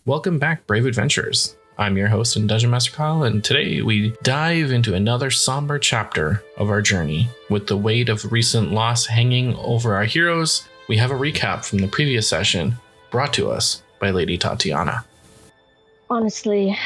Welcome back, Brave Adventurers. I'm your host and Dungeon Master Kyle, and today we dive into another somber chapter of our journey. With the weight of recent loss hanging over our heroes, we have a recap from the previous session brought to us by Lady Tatiana. Honestly,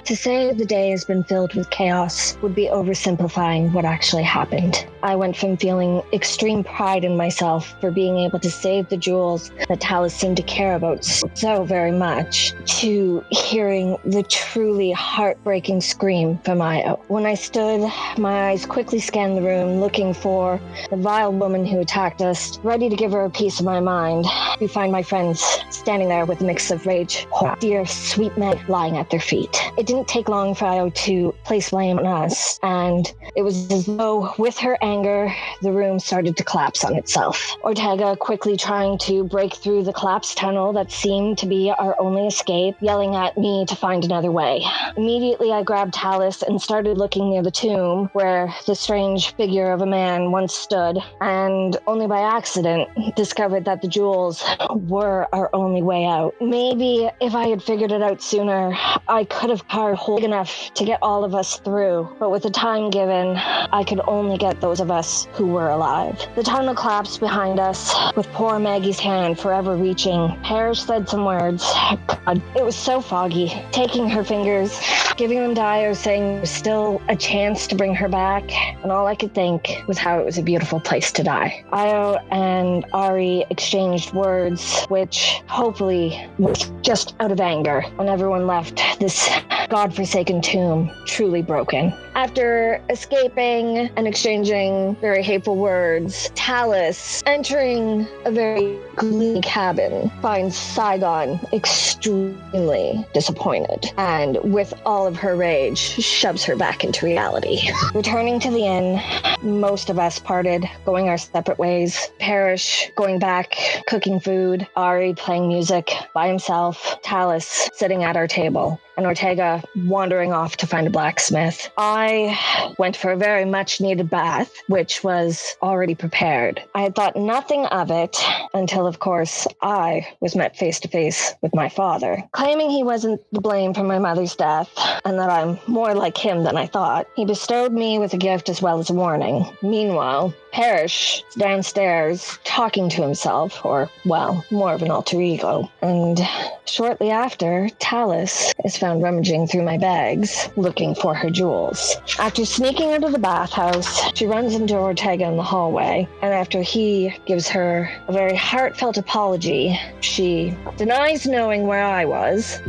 to say the day has been filled with chaos would be oversimplifying what actually happened. I went from feeling extreme pride in myself for being able to save the jewels that Talus seemed to care about so very much, to hearing the truly heartbreaking scream from Io. When I stood, my eyes quickly scanned the room, looking for the vile woman who attacked us, ready to give her a piece of my mind. We find my friends standing there with a mix of rage, horror, dear sweet men lying at their feet. It didn't take long for Io to place blame on us, and it was as though with her anger, the room started to collapse on itself. Ortega quickly trying to break through the collapsed tunnel that seemed to be our only escape, yelling at me to find another way. Immediately, I grabbed Talus and started looking near the tomb where the strange figure of a man once stood, and only by accident discovered that the jewels were our only way out. Maybe if I had figured it out sooner, I could have carved a hole big enough to get all of us through, but with the time given, I could only get those of us who were alive. The tunnel collapsed behind us, with poor Maggie's hand forever reaching. Parrish said some words. God, it was so foggy. Taking her fingers, giving them to Io, saying there was still a chance to bring her back, and all I could think was how it was a beautiful place to die. Io and Ari exchanged words, which hopefully was just out of anger, and everyone left this godforsaken tomb truly broken. After escaping and exchanging very hateful words, Talus, entering a very gloomy cabin, finds Saigon extremely disappointed, and with all of her rage, shoves her back into reality. Returning to the inn, most of us parted, going our separate ways. Parrish going back, cooking food, Ari playing music by himself, Talus sitting at our table, and Ortega wandering off to find a blacksmith. I went for a very much needed bath, which was already prepared. I had thought nothing of it until, of course, I was met face to face with my father. Claiming he wasn't to blame for my mother's death, and that I'm more like him than I thought, he bestowed me with a gift as well as a warning. Meanwhile, Parrish is downstairs talking to himself, or, well, more of an alter ego. And shortly after, Talus is found rummaging through my bags, looking for her jewels. After sneaking out of the bathhouse, she runs into Ortega in the hallway, and after he gives her a very heartfelt apology, she denies knowing where I was,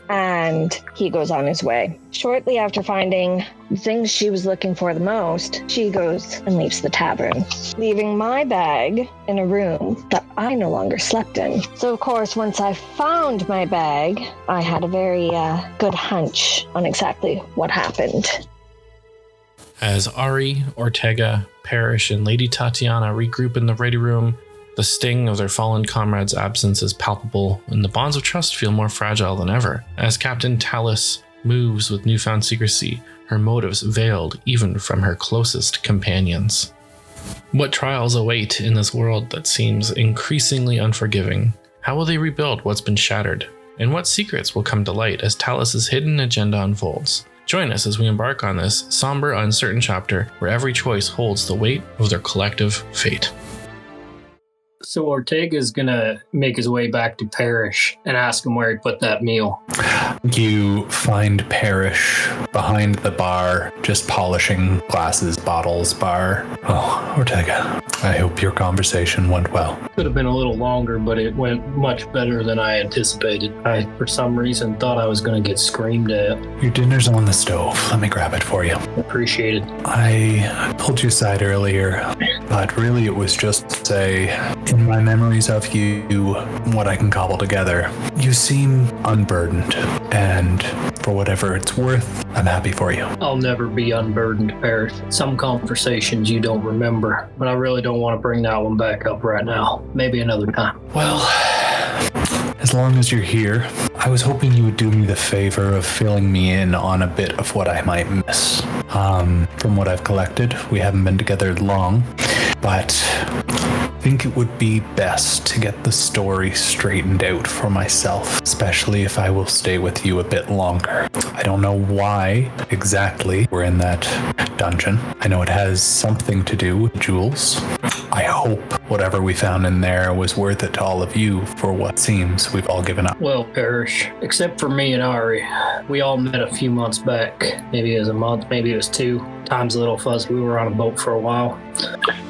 and he goes on his way. Shortly after finding the things she was looking for the most, she goes and leaves the tavern, leaving my bag in a room that I no longer slept in. So, of course, once I found my bag, I had a very good hunch on exactly what happened. As Ari, Ortega, Parrish, and Lady Tatiana regroup in the ready room, the sting of their fallen comrade's absence is palpable, and the bonds of trust feel more fragile than ever. As Captain Talus moves with newfound secrecy, her motives veiled even from her closest companions. What trials await in this world that seems increasingly unforgiving? How will they rebuild what's been shattered? And what secrets will come to light as Talus's hidden agenda unfolds? Join us as we embark on this somber, uncertain chapter where every choice holds the weight of their collective fate. So Ortega's gonna make his way back to Parrish and ask him where he put that meal. You find Parrish behind the bar, just polishing glasses, bottles, bar. Oh, Ortega, I hope your conversation went well. Could have been a little longer, but it went much better than I anticipated. I, for some reason, thought I was gonna get screamed at. Your dinner's on the stove. Let me grab it for you. Appreciate it. I pulled you aside earlier, but really it was just to say, in my memories of you, what I can cobble together, you seem unburdened, and for whatever it's worth, I'm happy for you. I'll never be unburdened, Parrish. Some conversations you don't remember, but I really don't want to bring that one back up right now. Maybe another time. Well, as long as you're here, I was hoping you would do me the favor of filling me in on a bit of what I might miss. From what I've collected, we haven't been together long, but think it would be best to get the story straightened out for myself, especially if I will stay with you a bit longer. I don't know why exactly we're in that dungeon. I know it has something to do with jewels. I hope whatever we found in there was worth it to all of you for what seems we've all given up. Well, Parrish, except for me and Ari, we all met a few months back. Maybe it was a month, maybe it was 2. Time's a little fuzzy. We were on a boat for a while.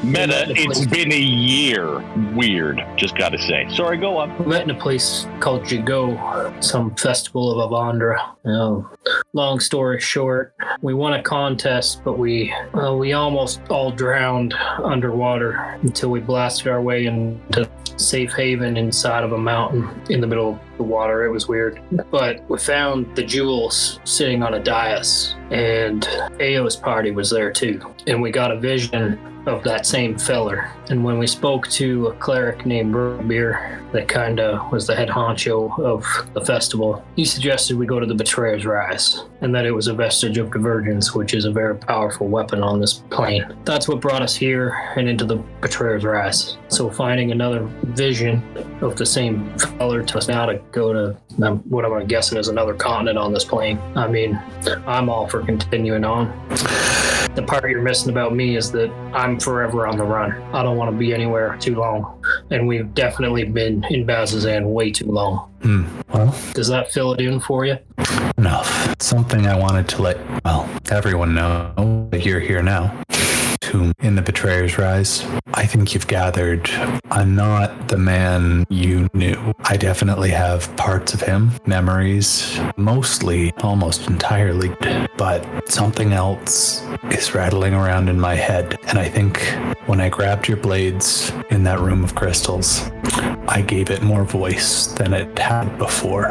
Meta, it's been a year. Weird, just gotta say. Sorry, go on. We met in a place called Jago, some festival of Avandra. Long story short, we won a contest, but we almost all drowned underwater until we blasted our way into safe haven inside of a mountain in the middle of the water. It was weird. But we found the jewels sitting on a dais, and Ao's party was there too. And we got a vision of that same feller. And when we spoke to a cleric named Beer, that kind of was the head honcho of the festival, he suggested we go to the Betrayer's Rise, and that it was a vestige of Divergence, which is a very powerful weapon on this plane. That's what brought us here and into the Betrayer's Rise. So finding another vision of the same feller to us now to go to what I'm guessing is another continent on this plane. I mean, I'm all for continuing on. The part you're missing about me is that I'm forever on the run. I don't want to be anywhere too long. And we've definitely been in Bazazan way too long. Well, does that fill it in for you? Enough. Something I wanted to let, everyone know that you're here now. In the Betrayer's Rise, I think you've gathered I'm not the man you knew. I definitely have parts of him, memories, mostly, almost entirely, but something else is rattling around in my head. And I think when I grabbed your blades in that room of crystals, I gave it more voice than it had before.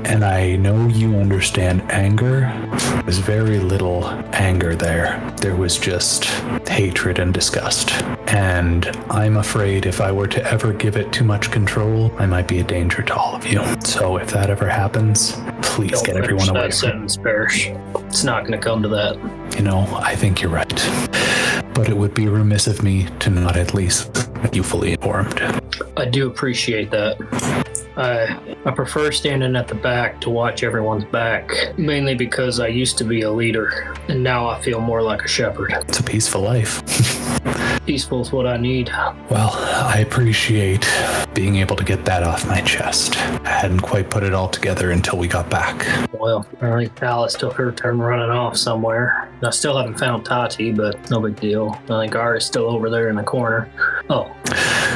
And I know you understand anger. There's very little anger there. There was just hatred and disgust. And I'm afraid if I were to ever give it too much control, I might be a danger to all of you. So if that ever happens, please get everyone away. That sentence, Parrish. It's not going to come to that. I think you're right. But it would be remiss of me to not at least make you fully informed. I do appreciate that. I prefer standing at the back to watch everyone's back, mainly because I used to be a leader, and now I feel more like a shepherd. It's a peaceful life. Peaceful is what I need. Well, I appreciate being able to get that off my chest. I hadn't quite put it all together until we got back. Well, I think Alice took her turn running off somewhere. I still haven't found Tati, but no big deal. I think Ari's still over there in the corner. Oh.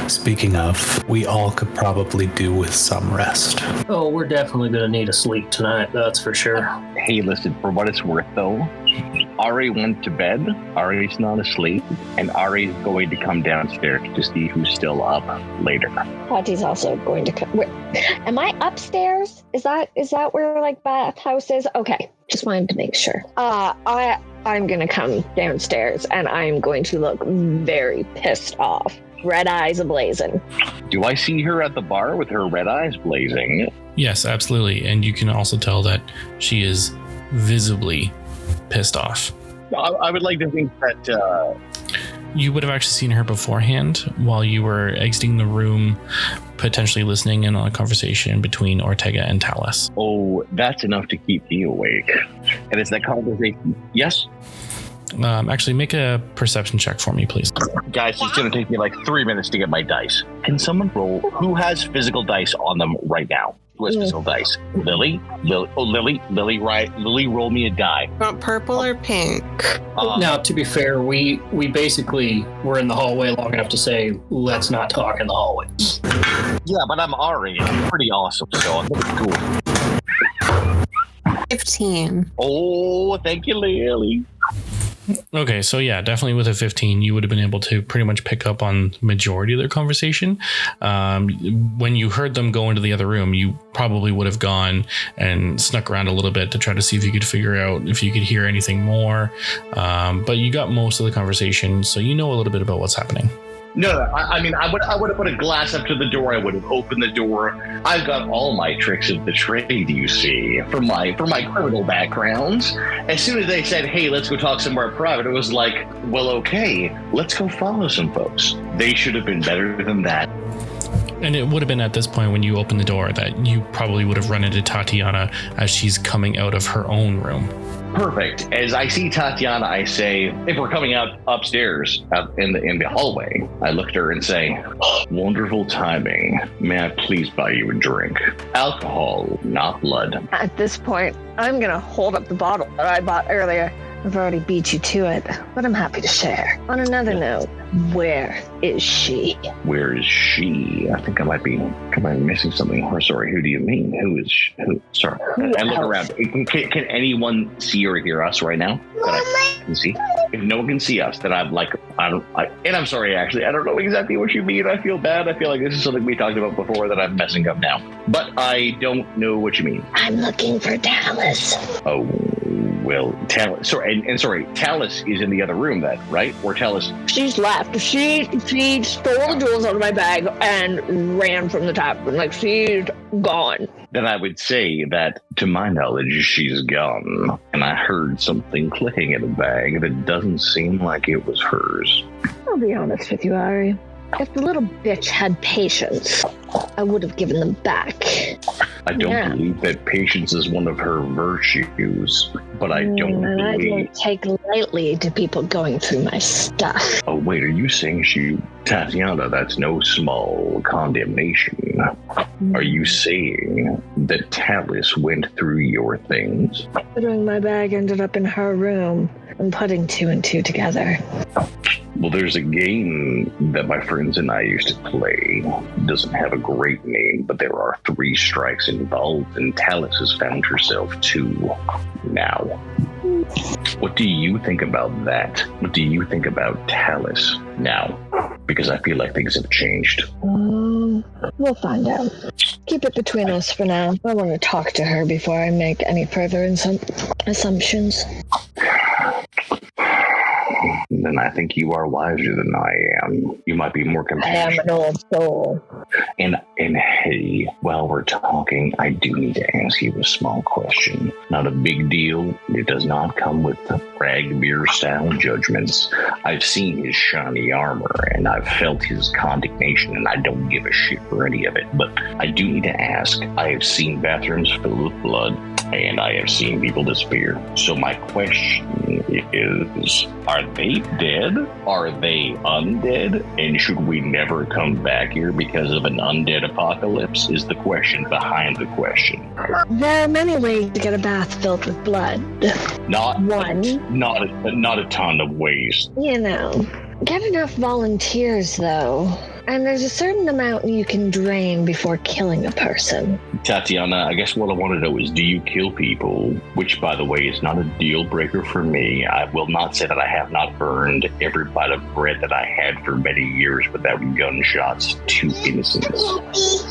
Speaking of, we all could probably do with some rest. Oh, we're definitely going to need a sleep tonight, that's for sure. Hey, listen, for what it's worth, though, Ari went to bed, Ari's not asleep, and Ari's going to come downstairs to see who's still up later. Tati's also going to come. Am I upstairs? Is that where bathhouse is? Okay, just wanted to make sure. I'm going to come downstairs and I'm going to look very pissed off. Red eyes ablazing. Do I see her at the bar with her red eyes blazing? Yes, absolutely. And you can also tell that she is visibly pissed off. I would like to think that... You would have actually seen her beforehand while you were exiting the room, potentially listening in on a conversation between Ortega and Talus. Oh, that's enough to keep me awake. And it's that conversation. Yes? Actually, make a perception check for me, please. Guys, it's going to take me 3 minutes to get my dice. Can someone roll? Who has physical dice on them right now? Who has physical dice? Lily? Lily, right? Lily, roll me a die. Want purple or pink? Now, to be fair, we basically were in the hallway long enough to say, let's not talk in the hallway. Yeah, but I'm Ari. I'm pretty awesome, so I'm looking cool. 15. Oh, thank you, Lily. Okay, so yeah, definitely with a 15, you would have been able to pretty much pick up on the majority of their conversation. When you heard them go into the other room, you probably would have gone and snuck around a little bit to try to see if you could figure out if you could hear anything more. But you got most of the conversation, so you know a little bit about what's happening. No, I mean, I would have put a glass up to the door. I would have opened the door. I've got all my tricks of the trade, you see, from my criminal backgrounds. As soon as they said, hey, let's go talk somewhere private, it was like, well, okay, let's go follow some folks. They should have been better than that. And it would have been at this point when you opened the door that you probably would have run into Tatiana as she's coming out of her own room. Perfect. As I see Tatiana, I say, if we're coming out upstairs out in the hallway, I look at her and say, wonderful timing. May I please buy you a drink? Alcohol, not blood. At this point, I'm gonna hold up the bottle that I bought earlier. I've already beat you to it, but I'm happy to share. On another note, where is she? Where is she? I think I might be missing something. Or sorry, who do you mean? Who? Sorry. I look around. Can anyone see or hear us right now? That I can see? If no one can see us, then and I'm sorry, actually, I don't know exactly what you mean. I feel bad. I feel like this is something we talked about before that I'm messing up now. But I don't know what you mean. I'm looking for Dallas. Oh. Well, Talus, sorry, Talus is in the other room then, right? Or Talus? She's left. She stole the jewels out of my bag and ran from the tap room. Like, she's gone. Then I would say that, to my knowledge, she's gone. And I heard something clicking in the bag that doesn't seem like it was hers. I'll be honest with you, Ari. If the little bitch had patience, I would have given them back. I don't believe that patience is one of her virtues, but I don't believe... I don't take lightly to people going through my stuff. Oh, wait, are you saying Tatiana, that's no small condemnation. Are you saying that Talus went through your things? Considering my bag ended up in her room, I'm putting two and two together. Well, there's a game that my friends and I used to play. It doesn't have a great name, but there are 3 strikes involved, and Talus has found herself 2 now. What do you think about that? What do you think about Talus now? Because I feel like things have changed. We'll find out. Keep it between us for now. I want to talk to her before I make any further assumptions. Then I think you are wiser than I am. You might be more compassionate. I am an old soul. And hey, while we're talking, I do need to ask you a small question. Not a big deal. It does not come with Ragbeer style judgments. I've seen his shiny armor and I've felt his condemnation, and I don't give a shit for any of it. But I do need to ask. I have seen bathrooms filled with blood, and I have seen people disappear. So my question is, are they dead? Are they undead? And should we never come back here because of an undead apocalypse? Is the question behind the question. There are many ways to get a bath filled with blood. Not a ton of ways. You know, get enough volunteers though. And there's a certain amount you can drain before killing a person. Tatiana, I guess what I want to know is, do you kill people? Which, by the way, is not a deal breaker for me. I will not say that I have not burned every bite of bread that I had for many years without gunshots to innocents.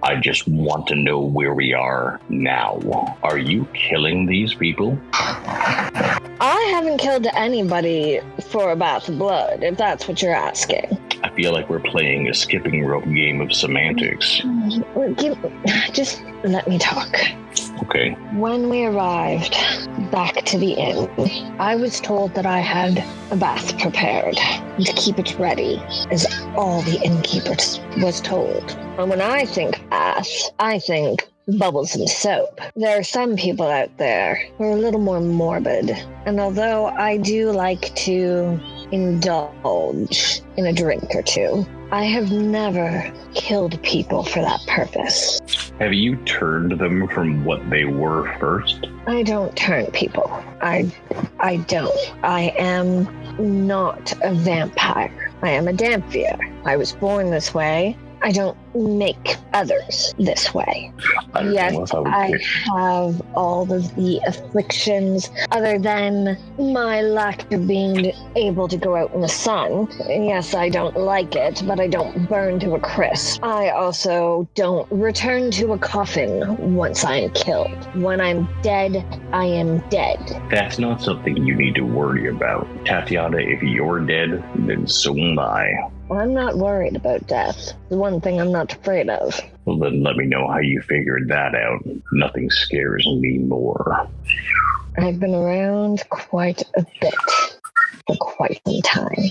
I just want to know where we are now. Are you killing these people? I haven't killed anybody for a bath of blood, if that's what you're asking. I feel like we're playing a skipping rope game of semantics. Just let me talk. Okay. When we arrived back to the inn, I was told that I had a bath prepared and to keep it ready, as all the innkeepers was told. And when I think bath, I think bubbles and soap. There are some people out there who are a little more morbid, and although I do like to indulge in a drink or two, I have never killed people for that purpose. Have you turned them from what they were first? I don't turn people. I don't. I am not a vampire. I am a Dampier. I was born this way. I don't make others this way. Yes, I have all of the afflictions other than my lack of being able to go out in the sun. Yes, I don't like it, but I don't burn to a crisp. I also don't return to a coffin once I am killed. When I'm dead, I am dead. That's not something you need to worry about. Tatiana, if you're dead, then so am I. I'm not worried about death. The one thing I'm not afraid of. Well, then let me know how you figured that out. Nothing scares me more. I've been around quite a bit for quite some time.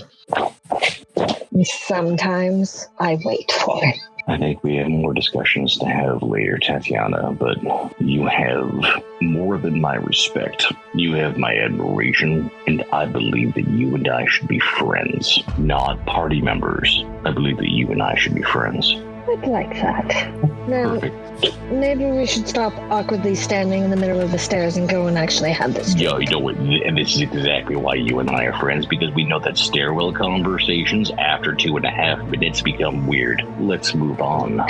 And sometimes I wait for it. I think we have more discussions to have later, Tatiana, but you have more than my respect. You have my admiration, and I believe that you and I should be friends, not party members. I believe that you and I should be friends. I'd like that. Now, Perfect. maybe we should stop awkwardly standing in the middle of the stairs and go and actually have this. Yeah, you know what? And this is exactly why you and I are friends, because we know that stairwell conversations after 2.5 minutes become weird. Let's move on.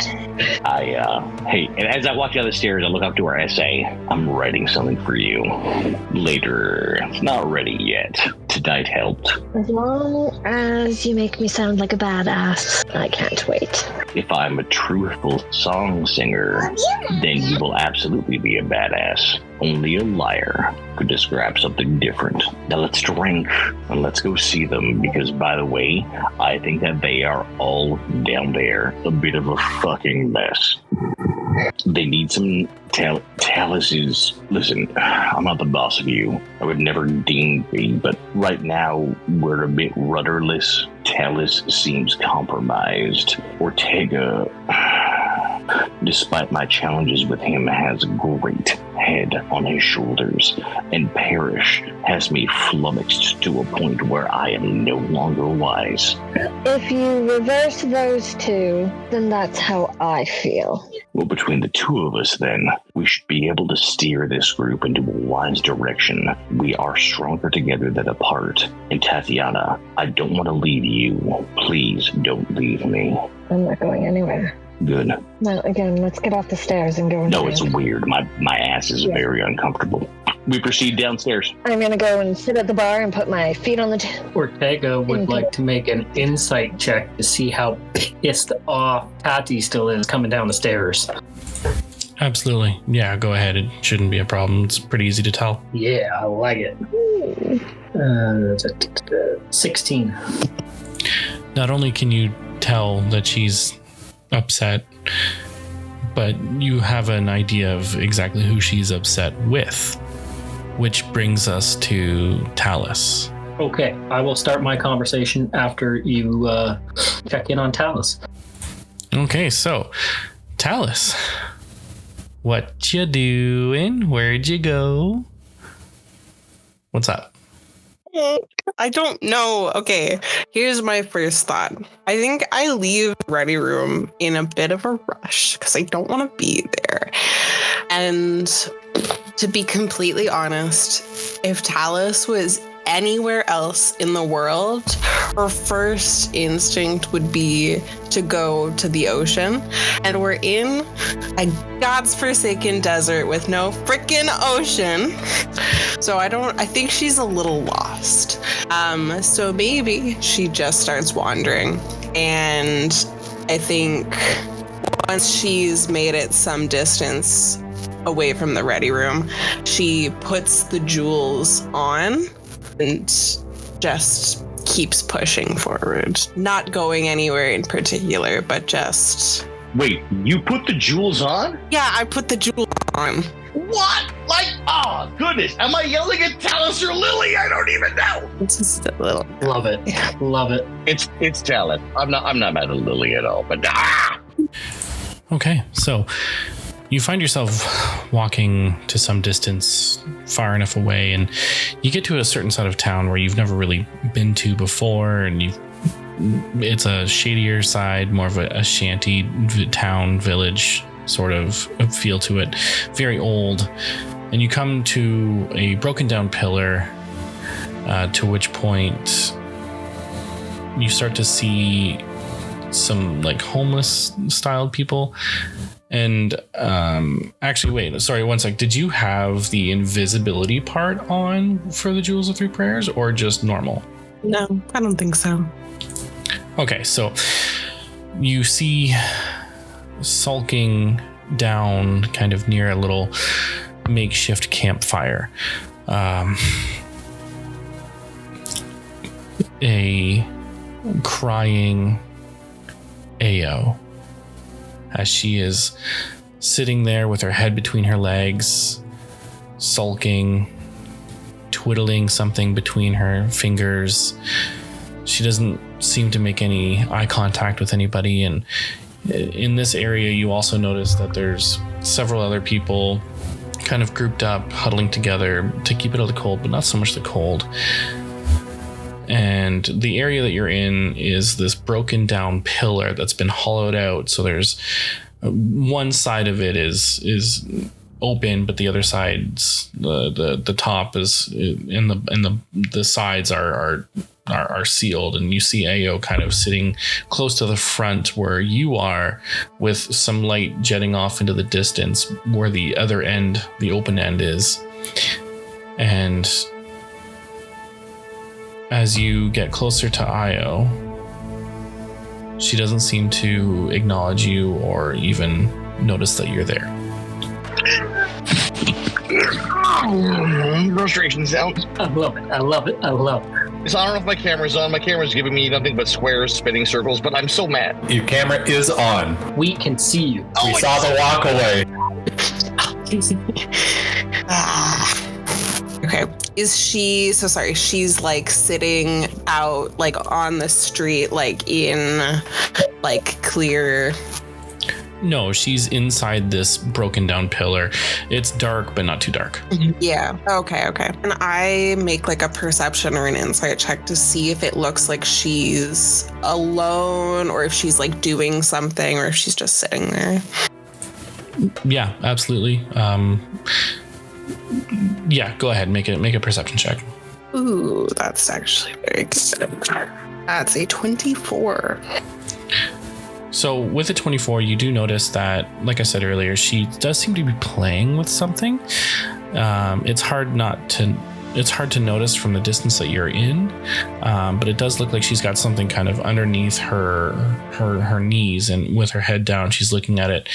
Hey, and as I walk down the stairs, I look up to our essay. I'm writing something for you later. It's not ready yet. Tonight helped. As long as you make me sound like a badass, I can't wait. If I'm a truthful song singer, then you will absolutely be a badass. Only a liar could describe something different. Now let's drink and let's go see them, because by the way, I think that they are all down there a bit of a fucking mess. They need some Talus's. Listen, I'm not the boss of you. I would never deem me, but right now we're a bit rudderless. Talus seems compromised. Ortega, despite my challenges with him, has a great head on his shoulders, and Parrish has me flummoxed to a point where I am no longer wise. If you reverse those two, then that's how I feel. Well, between the two of us, then, we should be able to steer this group into a wise direction. We are stronger together than apart. And Tatiana, I don't want to leave you. Please don't leave me. I'm not going anywhere. Good. Now, again, let's get off the stairs and go and No, it's weird. My ass is very uncomfortable. We proceed downstairs. I'm going to go and sit at the bar and put my feet on the... Ortega would like to make an insight check to see how pissed off Tati still is coming down the stairs. Absolutely. Yeah, go ahead. It shouldn't be a problem. It's pretty easy to tell. Yeah, I like it. 16. Not only can you tell that she's upset, but you have an idea of exactly who she's upset with, which brings us to Talus. Okay, I will start my conversation after you check in on Talus. Okay, so Talus, what you doing? Where'd you go? What's up? I don't know. Okay, here's my first thought. I think I leave the ready room in a bit of a rush because I don't want to be there. And to be completely honest, if Talus was anywhere else in the world, her first instinct would be to go to the ocean. And we're in a God's forsaken desert with no freaking ocean. So I think she's a little lost. So maybe she just starts wandering. And I think once she's made it some distance away from the ready room, she puts the jewels on and just keeps pushing forward. Not going anywhere in particular, but just... Wait, you put the jewels on? Yeah, I put the jewels on. What? Like, oh, goodness. Am I yelling at Talus or Lily? I don't even know. It's just a little... Love it. Love it. It's Talus. I'm not mad at Lily at all, but Okay, so you find yourself walking to some distance far enough away, and you get to a certain side of town where you've never really been to before, and it's a shadier side, more of a shanty town, village sort of feel to it. Very old. And you come to a broken down pillar, to which point you start to see some like homeless styled people. And actually, wait, sorry, one sec. Did you have the invisibility part on for the Jewels of Three Prayers, or just normal? No, I don't think so. Okay, so you see sulking down kind of near a little makeshift campfire a crying Ao as she is sitting there with her head between her legs, sulking, twiddling something between her fingers. She doesn't seem to make any eye contact with anybody. And in this area, you also notice that there's several other people kind of grouped up, huddling together to keep it out of the cold, but not so much the cold. And the area that you're in is this broken down pillar that's been hollowed out. So there's one side of it is open, but the other side's the top is in the sides are sealed, and you see Ao kind of sitting close to the front where you are, with some light jetting off into the distance where the other end, the open end, is. And as you get closer to Io, she doesn't seem to acknowledge you or even notice that you're there. Frustration sounds. I love it. I love it. I love it. So I don't know if my camera's on. My camera's giving me nothing but squares, spinning circles, but I'm so mad. Your camera is on. We can see you. We saw the walk away. Okay. Is she, so sorry, she's like sitting out like on the street, like in like clear. No, she's inside this broken down pillar. It's dark, but not too dark. Yeah. Okay. And I make like a perception or an insight check to see if it looks like she's alone, or if she's like doing something, or if she's just sitting there. Yeah, absolutely. Yeah, go ahead. Make a perception check. Ooh, that's actually very good. That's a 24. So with a 24, you do notice that, like I said earlier, she does seem to be playing with something. It's hard to notice from the distance that you're in, but it does look like she's got something kind of underneath her knees, and with her head down, she's looking at it.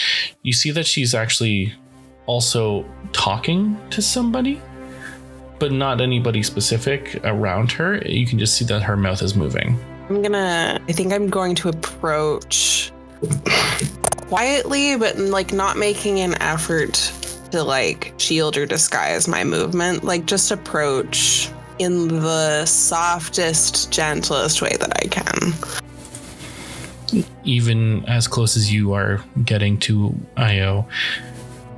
You see that she's actually also talking to somebody, but not anybody specific around her. You can just see that her mouth is moving. I think I'm going to approach quietly, but like not making an effort to like shield or disguise my movement. Like just approach in the softest, gentlest way that I can. Even as close as you are getting to Io,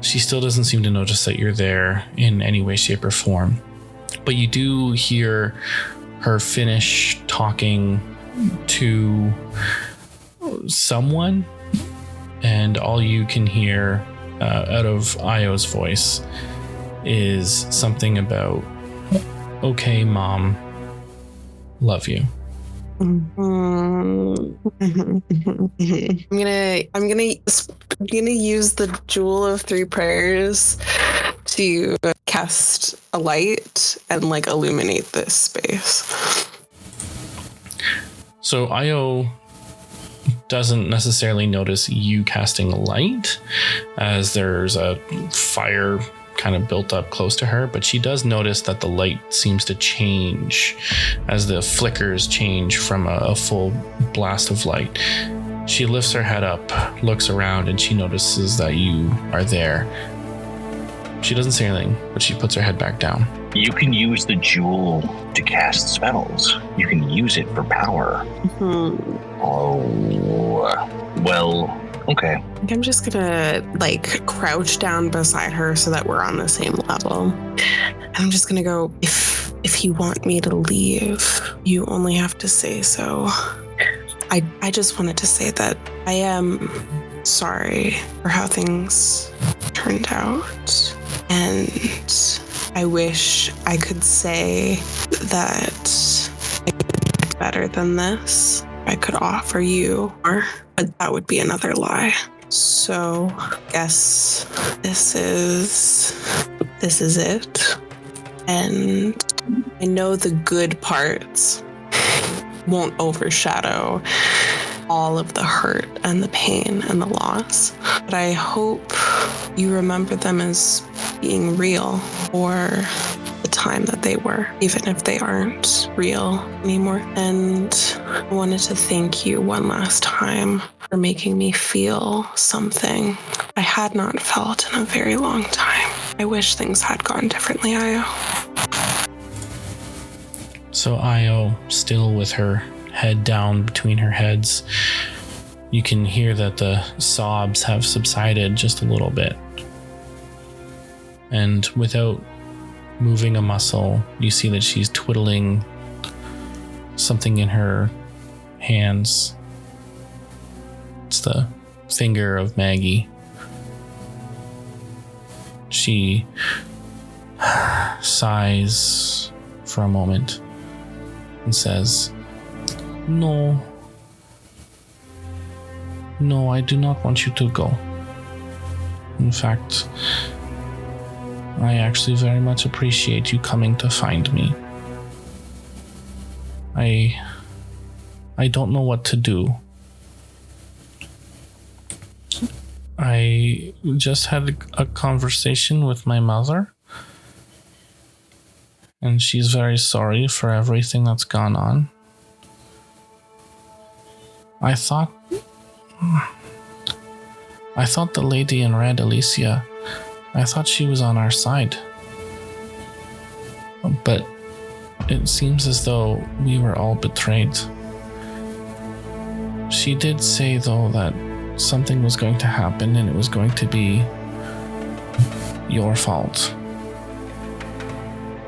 she still doesn't seem to notice that you're there in any way, shape, or form. But you do hear her finish talking to someone, and all you can hear out of Io's voice is something about, "Okay, Mom, love you." I'm gonna use the Jewel of Three Prayers to cast a light and like illuminate this space. So Io doesn't necessarily notice you casting a light, as there's a fire kind of built up close to her, but she does notice that the light seems to change as the flickers change from a full blast of light. She lifts her head up, looks around, and she notices that you are there. She doesn't say anything, but she puts her head back down. You can use the jewel to cast spells. You can use it for power. Mm-hmm. Oh, well, okay. I think I'm just gonna like crouch down beside her so that we're on the same level. And I'm just gonna go, if you want me to leave, you only have to say so. I just wanted to say that I am sorry for how things turned out. And I wish I could say that I could better than this. I could offer you more, but that would be another lie. So I guess this is it. And I know the good parts won't overshadow all of the hurt and the pain and the loss, but I hope you remember them as being real, or the time that they were, even if they aren't real anymore. And I wanted to thank you one last time for making me feel something I had not felt in a very long time. I wish things had gone differently, Io. So Io, still with her head down between her heads, you can hear that the sobs have subsided just a little bit. And without moving a muscle, you see that she's twiddling something in her hands. It's the finger of Maggie. She sighs for a moment and says, No, I do not want you to go. In fact, I actually very much appreciate you coming to find me. I don't know what to do. I just had a conversation with my mother, and she's very sorry for everything that's gone on. I thought the lady in red, Alicia, I thought she was on our side. But it seems as though we were all betrayed. She did say, though, that something was going to happen and it was going to be your fault.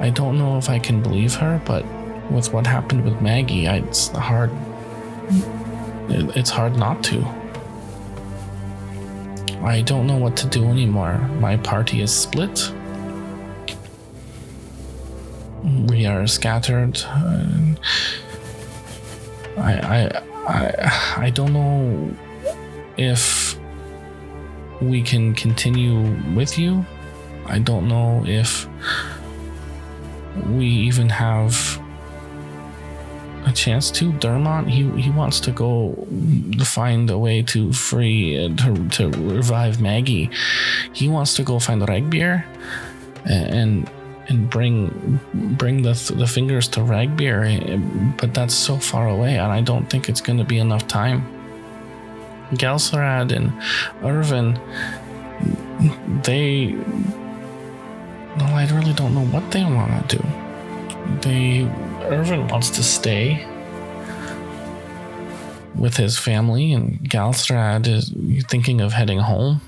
I don't know if I can believe her, but with what happened with Maggie, it's hard not to. I don't know what to do anymore. My party is split. We are scattered. I don't know if we can continue with you. I don't know if we even have a chance to. Dermot, he wants to go find a way to free to revive Maggie. He wants to go find Ragbeer and bring the fingers to Ragbeer, but that's so far away, and I don't think it's going to be enough time. Galcerad and Irvin, I really don't know what they want to do. Irvin wants to stay with his family, and Galstrad is thinking of heading home.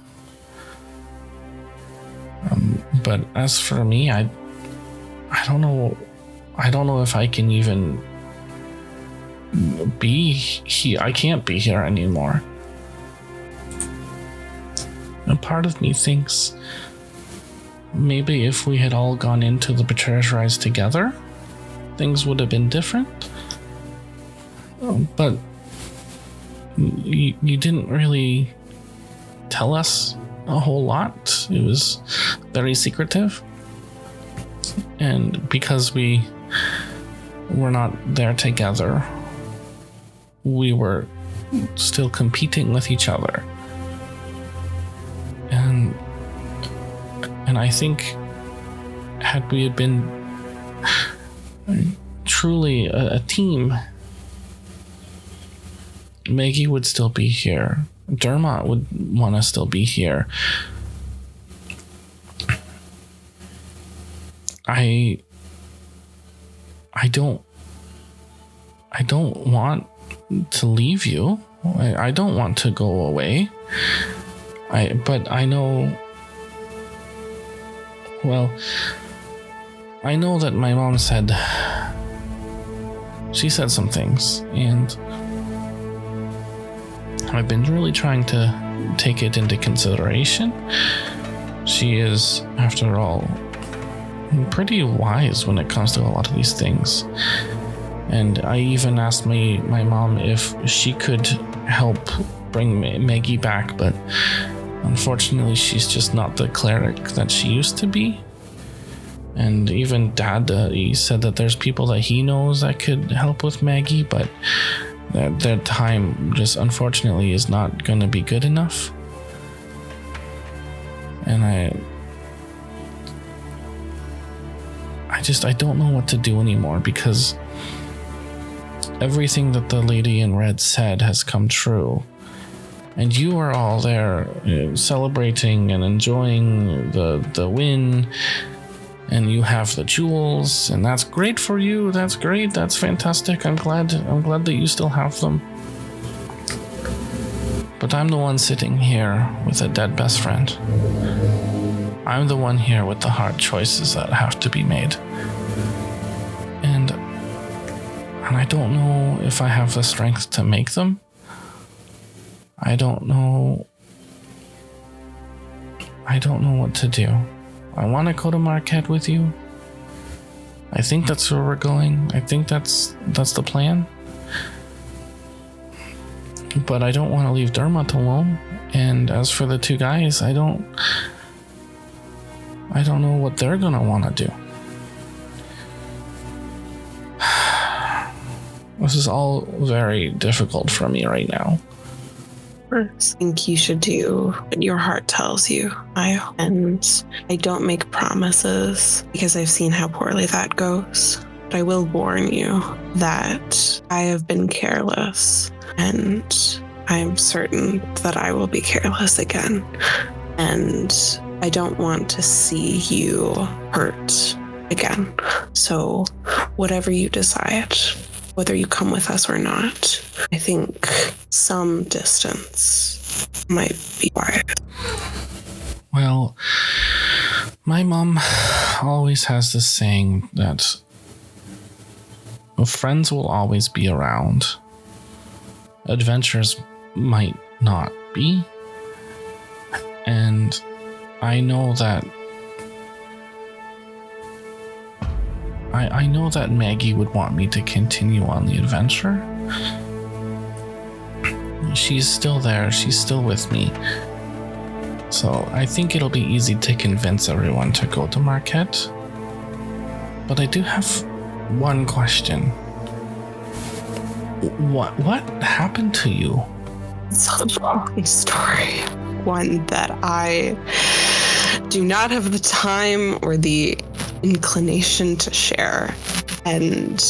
But as for me, I don't know. I don't know if I can even be here. I can't be here anymore. And part of me thinks maybe if we had all gone into the Betrayer's Rise together, things would have been different. But you didn't really tell us a whole lot. It was very secretive. And because we were not there together, we were still competing with each other. And I think had we had been truly a team, Maggie would still be here. Dermot would want to still be here. I don't want to leave you. I don't want to go away. But I know. Well, I know that my mom said. She said some things, and I've been really trying to take it into consideration. She is, after all, pretty wise when it comes to a lot of these things. And I even asked my mom if she could help bring Maggie back, but unfortunately she's just not the cleric that she used to be. And even Dad, he said that there's people that he knows that could help with Maggie, but their time just unfortunately is not going to be good enough. And I don't know what to do anymore, because everything that the lady in red said has come true. And you are all there celebrating and enjoying the win. And you have the jewels, and that's great for you. That's great. That's fantastic. I'm glad that you still have them. But I'm the one sitting here with a dead best friend. I'm the one here with the hard choices that have to be made. And I don't know if I have the strength to make them. I don't know what to do. I want to go to Marquette with you. I think that's where we're going. I think that's the plan. But I don't want to leave Dermot alone. And as for the two guys, I don't know what they're gonna want to do. This is all very difficult for me right now. I think you should do what your heart tells you, Io. And I don't make promises because I've seen how poorly that goes. But I will warn you that I have been careless, and I am certain that I will be careless again. And I don't want to see you hurt again. So whatever you decide, whether you come with us or not, I think some distance might be quiet. Well, my mom always has this saying that friends will always be around. Adventures might not be. And I know that I know that Maggie would want me to continue on the adventure. She's still there. She's still with me. So I think it'll be easy to convince everyone to go to Marquette. But I do have one question. What happened to you? It's a long story. One that I do not have the time or the inclination to share. And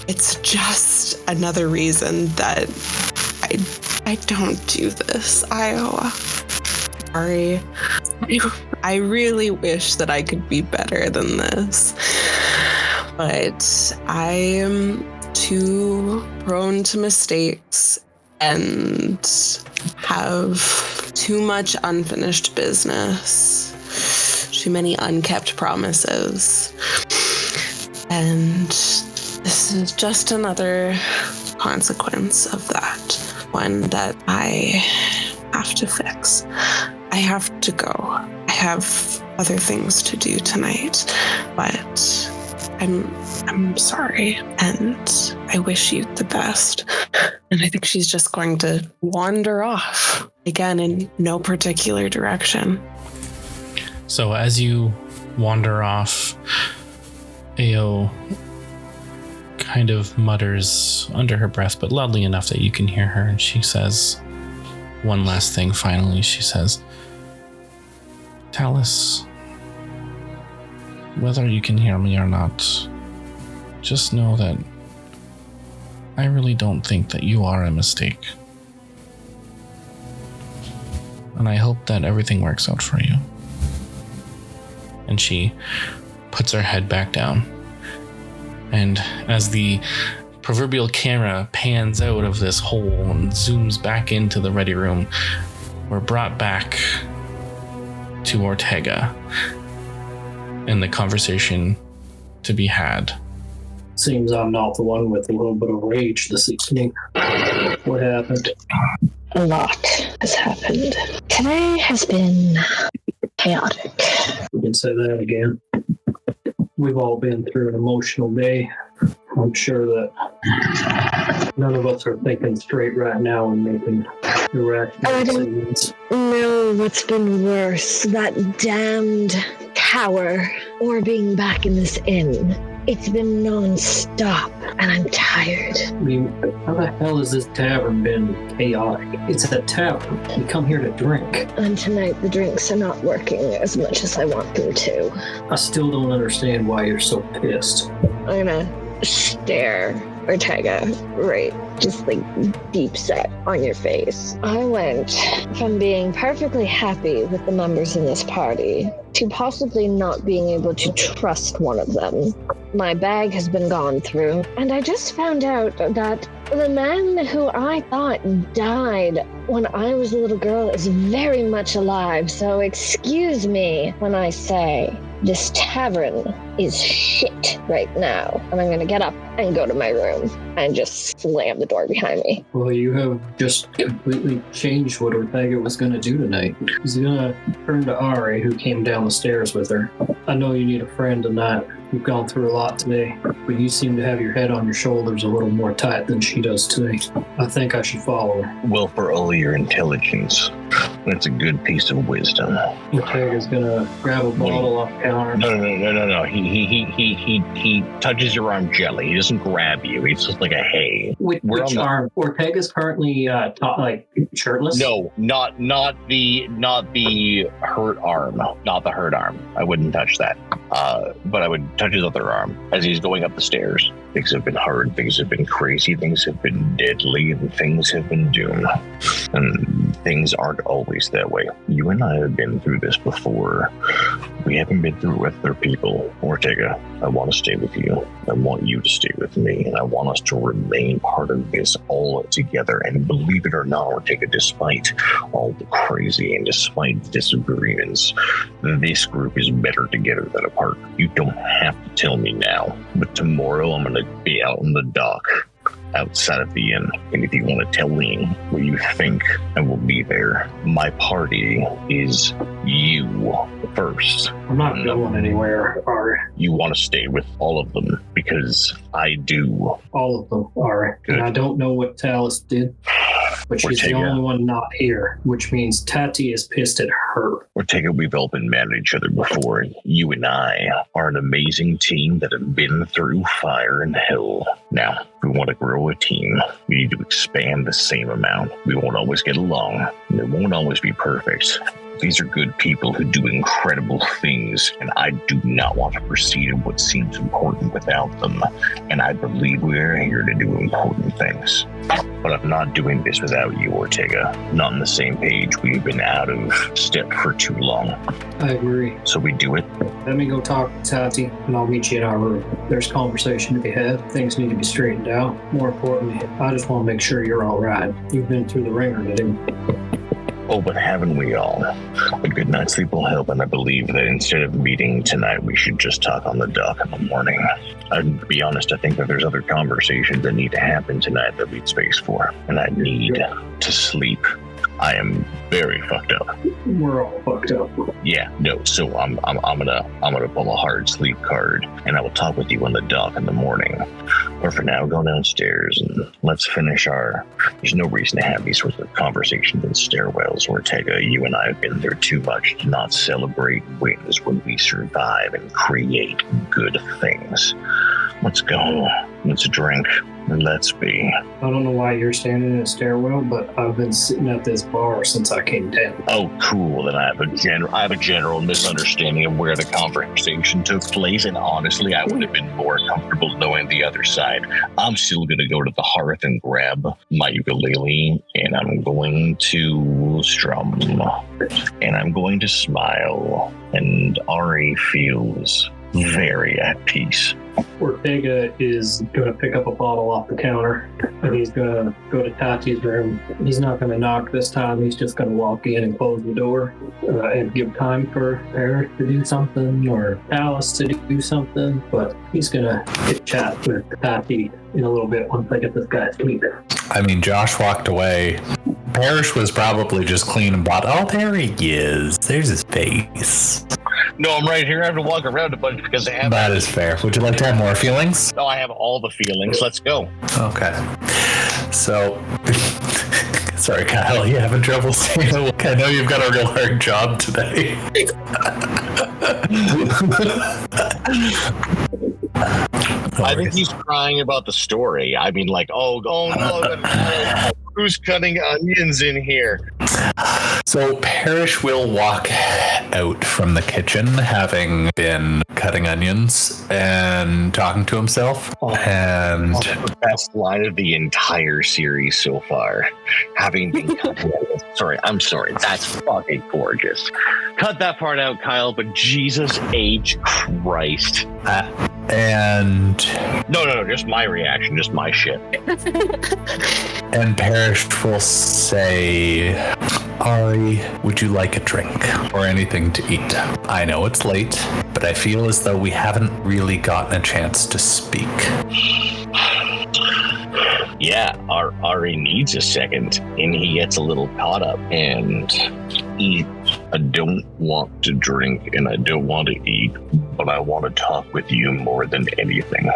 it's just another reason that I don't do this, Iowa. Sorry. I really wish that I could be better than this. But I am too prone to mistakes and have too much unfinished business, too many unkept promises. And this is just another consequence of that, one that I have to fix. I have to go. I have other things to do tonight, but I'm sorry, and I wish you the best. And I think she's just going to wander off, again, in no particular direction. So as you wander off, Ao kind of mutters under her breath, but loudly enough that you can hear her, and she says one last thing finally. She says, Talus, whether you can hear me or not, just know that I really don't think that you are a mistake. And I hope that everything works out for you. And she puts her head back down. And as the proverbial camera pans out of this hole and zooms back into the ready room, we're brought back to Ortega and the conversation to be had. Seems I'm not the one with a little bit of rage this evening. What happened? A lot has happened. Today has been chaotic. We can say that again. We've all been through an emotional day. I'm sure that none of us are thinking straight right now and making irrational decisions. No, what's been worse, that damned tower or being back in this inn. It's been non-stop, and I'm tired. I mean, how the hell has this tavern been chaotic? It's a tavern. We come here to drink. And tonight the drinks are not working as much as I want them to. I still don't understand why you're so pissed. I'm gonna stare Ortega right, just like deep set on your face. I went from being perfectly happy with the members in this party to possibly not being able to trust one of them. My bag has been gone through, and I just found out that the man who I thought died when I was a little girl is very much alive, so excuse me when I say this tavern is shit right now. And I'm gonna get up and go to my room and just slam the door behind me. Well, you have just completely changed what Ortega was going to do tonight. He's going to turn to Ari, who came down the stairs with her. I know you need a friend in that. You've gone through a lot today, but you seem to have your head on your shoulders a little more tight than she does today. I think I should follow her. Well, for all your intelligence, that's a good piece of wisdom. Ortega's going to grab a bottle off the counter. No. He touches your arm gently. He doesn't grab you. He's just like a hey. Which arm? Ortega's currently shirtless? No, not the hurt arm. Not the hurt arm. I wouldn't touch that. But I would touch his other arm as he's going up the stairs. Things have been hard, things have been crazy, things have been deadly, and things have been doomed. And things aren't always that way. You and I have been through this before. We haven't been through it with other people. Ortega, I want to stay with you. I want you to stay with me, and I want us to remain part of this all together. And believe it or not, Ortega, despite all the crazy and despite the disagreements, this group is better together than apart. You don't have to tell me now, but tomorrow I'm going to be out on the dock outside of the inn, and if you want to tell me what you think, I will be there. My party is you first. I'm not going anywhere, Ari. You want to stay with all of them because I do. All of them, Ari. And I don't know what Talus did, but she's the only one not here, which means Tati is pissed at her. Ortega, we've all been mad at each other before. You and I are an amazing team that have been through fire and hell. Now, if we want to grow a team, we need to expand the same amount. We won't always get along, and it won't always be perfect. These are good people who do incredible things, and I do not want to proceed in what seems important without them. And I believe we're here to do important things. But I'm not doing this without you, Ortega. Not on the same page. We've been out of step for too long. I agree. So we do it. Let me go talk to Tati, and I'll meet you in our room. There's conversation to be had. Things need to be straightened out. More importantly, I just want to make sure you're all right. You've been through the ringer today. Oh, but haven't we all? A good night's sleep will help, and I believe that instead of meeting tonight, we should just talk on the dock in the morning. And to be honest, I think that there's other conversations that need to happen tonight that we need space for, and I need to sleep. I am very fucked up. We're all fucked up. Yeah, no. So I'm gonna pull a hard sleep card, and I will talk with you on the dock in the morning. Or for now, go downstairs and let's finish our. There's no reason to have these sorts of conversations in stairwells. Ortega, you and I have been there too much to not celebrate wins when we survive and create good things. Let's go. Let's drink. Let's be. I don't know why you're standing in a stairwell, but I've been sitting at this bar since I came down. Oh, cool. Then I have a general misunderstanding of where the conversation took place, and honestly, I would have been more comfortable knowing the other side. I'm still going to go to the hearth and grab my ukulele, and I'm going to strum, and I'm going to smile, and Ari feels very at peace. Ortega is going to pick up a bottle off the counter, and he's going to go to Tati's room. He's not going to knock this time. He's just going to walk in and close the door and give time for her to do something or Alice to do something. But he's going to get chat with Tati in a little bit once I get this guy asleep. I mean, Josh walked away. Parrish was probably just clean and bought. Oh, there he is. There's his face. No, I'm right here. I have to walk around a bunch because I have. That is fair. Would you like to have more feelings? No, I have all the feelings. Let's go. Okay. So, sorry, Kyle, you having trouble staying awake? I know you've got a real hard job today. I think he's crying about the story. I mean, like, oh no, who's cutting onions in here? So Parrish will walk out from the kitchen, having been cutting onions and talking to himself. And the best line of the entire series so far, having been cutting onions. I'm sorry. That's fucking gorgeous. Cut that part out, Kyle. But Jesus H. Christ. And no, just my reaction, just my shit. And Parrish will say, Ari, would you like a drink or anything to eat? I know it's late, but I feel as though we haven't really gotten a chance to speak. Yeah, Ari needs a second, and he gets a little caught up and eat. I don't want to drink and I don't want to eat, but I want to talk with you more than anything.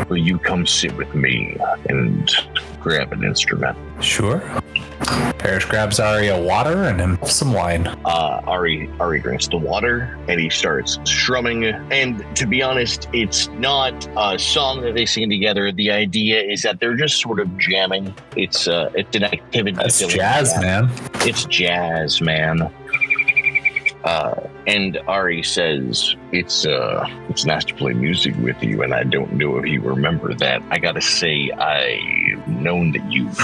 Will you come sit with me and grab an instrument? Sure. Parrish grabs Ari a water and him some wine. Ari drinks the water and he starts strumming. And to be honest, it's not a song that they sing together. The idea is that they're just sort of jamming. It's an activity. That's jazz, man. It's jazz, man. And Ari says, it's nice to play music with you, and I don't know if you remember that. I gotta say, I've known that you've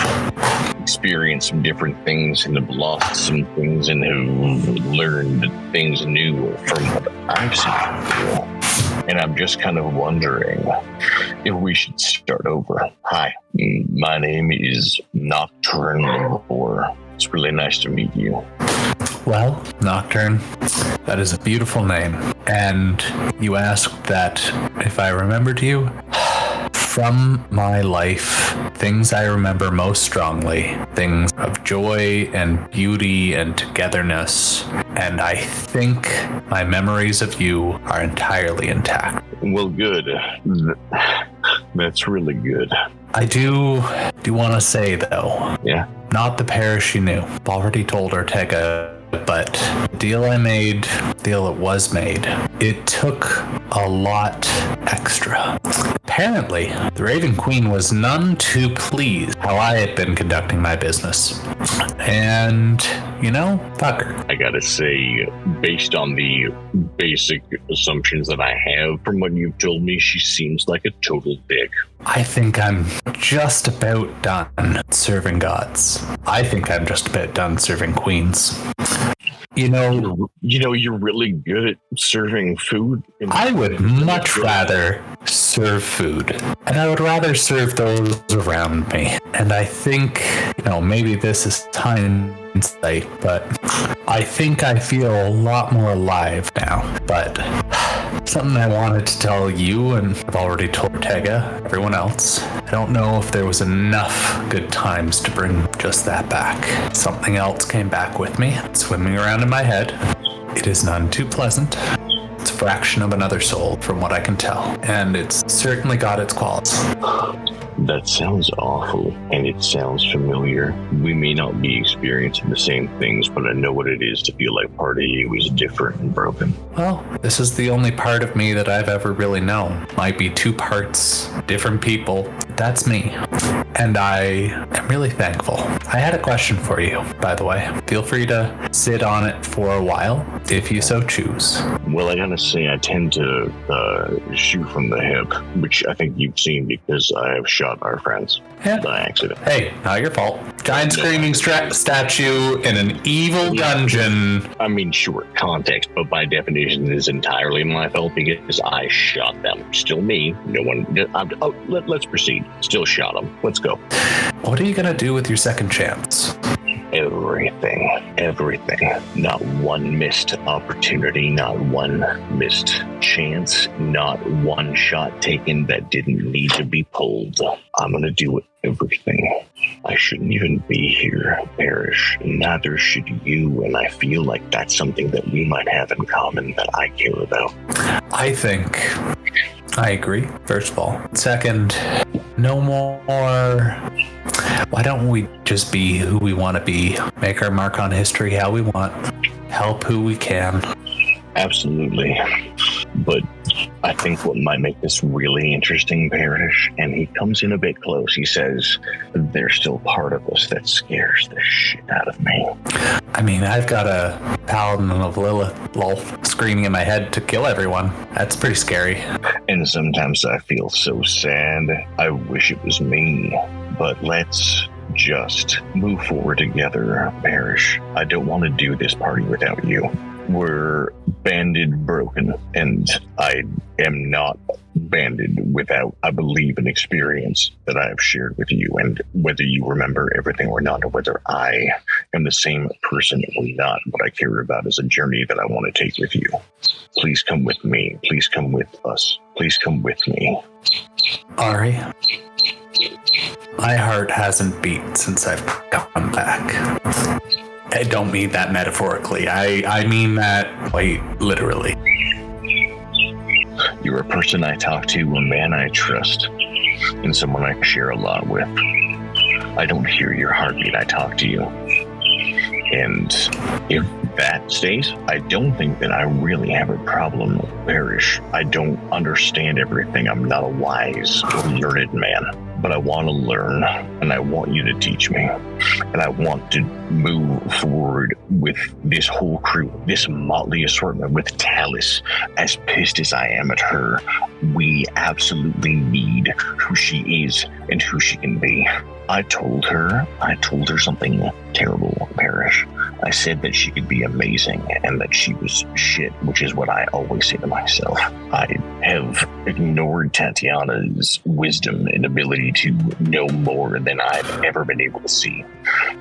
experienced some different things and have lost some things and have learned things new from what I've seen. And I'm just kind of wondering if we should start over. Hi, my name is Nocturne 4. It's really nice to meet you. Well, Nocturne, that is a beautiful name. And you asked that if I remembered you? From my life, things I remember most strongly, things of joy and beauty and togetherness. And I think my memories of you are entirely intact. Well, good. That's really good. I do want to say, though, yeah, not the Parrish you knew. I've already told Ortega, but the deal that was made, it took a lot extra. Apparently, the Raven Queen was none too pleased how I had been conducting my business. And, fuck her. I gotta say, based on the basic assumptions that I have from what you've told me, she seems like a total dick. I think I'm just about done serving gods. I think I'm just about done serving queens. You're really good at serving food. I would much rather serve food, and I would rather serve those around me. And I think, maybe this is hindsight, but I think I feel a lot more alive now. But something I wanted to tell you, and I've already told Ortega, everyone else. I don't know if there was enough good times to bring just that back. Something else came back with me, swimming around in my head. It is none too pleasant. It's a fraction of another soul, from what I can tell, and it's certainly got its qualities. That sounds awful, and it sounds familiar. We may not be experiencing the same things, but I know what it is to feel like part of you is different and broken. Well, this is the only part of me that I've ever really known. Might be two parts, different people. That's me. And I am really thankful. I had a question for you, by the way. Feel free to sit on it for a while, if you so choose. Well, I gotta say, I tend to shoot from the hip, which I think you've seen because I have shot our friends by accident. Hey, not your fault. Giant screaming statue in an evil dungeon. I mean, sure, context, but by definition, it is entirely my fault because I shot them. Still me. No one. Let's proceed. Still shot them. Let's go. What are you gonna do with your second chance? Everything. Not one missed opportunity, not one missed chance, not one shot taken that didn't need to be pulled. I'm gonna do everything. I shouldn't even be here, Parrish. Neither should you, and I feel like that's something that we might have in common that I care about. I think I agree, first of all. Second, no more. Why don't we just be who we want to be? Make our mark on history how we want. Help who we can. Absolutely. But I think what might make this really interesting, Parrish, and he comes in a bit close, he says, there's still part of us that scares the shit out of me. I mean, I've got a paladin of Lilith screaming in my head to kill everyone. That's pretty scary. And sometimes I feel so sad. I wish it was me. But let's just move forward together, Parrish. I don't want to do this party without you. We're banded broken, and I am not banded without, I believe, an experience that I have shared with you. And whether you remember everything or not, or whether I am the same person or not, what I care about is a journey that I want to take with you. Please come with me. Please come with us. Please come with me. Ari, my heart hasn't beat since I've come back. I don't mean that metaphorically. I mean that quite literally. You're a person I talk to, a man I trust, and someone I share a lot with. I don't hear your heartbeat, I talk to you. And if that stays, I don't think that I really have a problem with Parrish. I don't understand everything. I'm not a wise or learned man. But I want to learn, and I want you to teach me. And I want to move forward with this whole crew, this motley assortment with Talus. As pissed as I am at her, we absolutely need who she is and who she can be. I told her something terrible, Parrish. I said that she could be amazing and that she was shit, which is what I always say to myself. I have ignored Tatiana's wisdom and ability to know more than I've ever been able to see.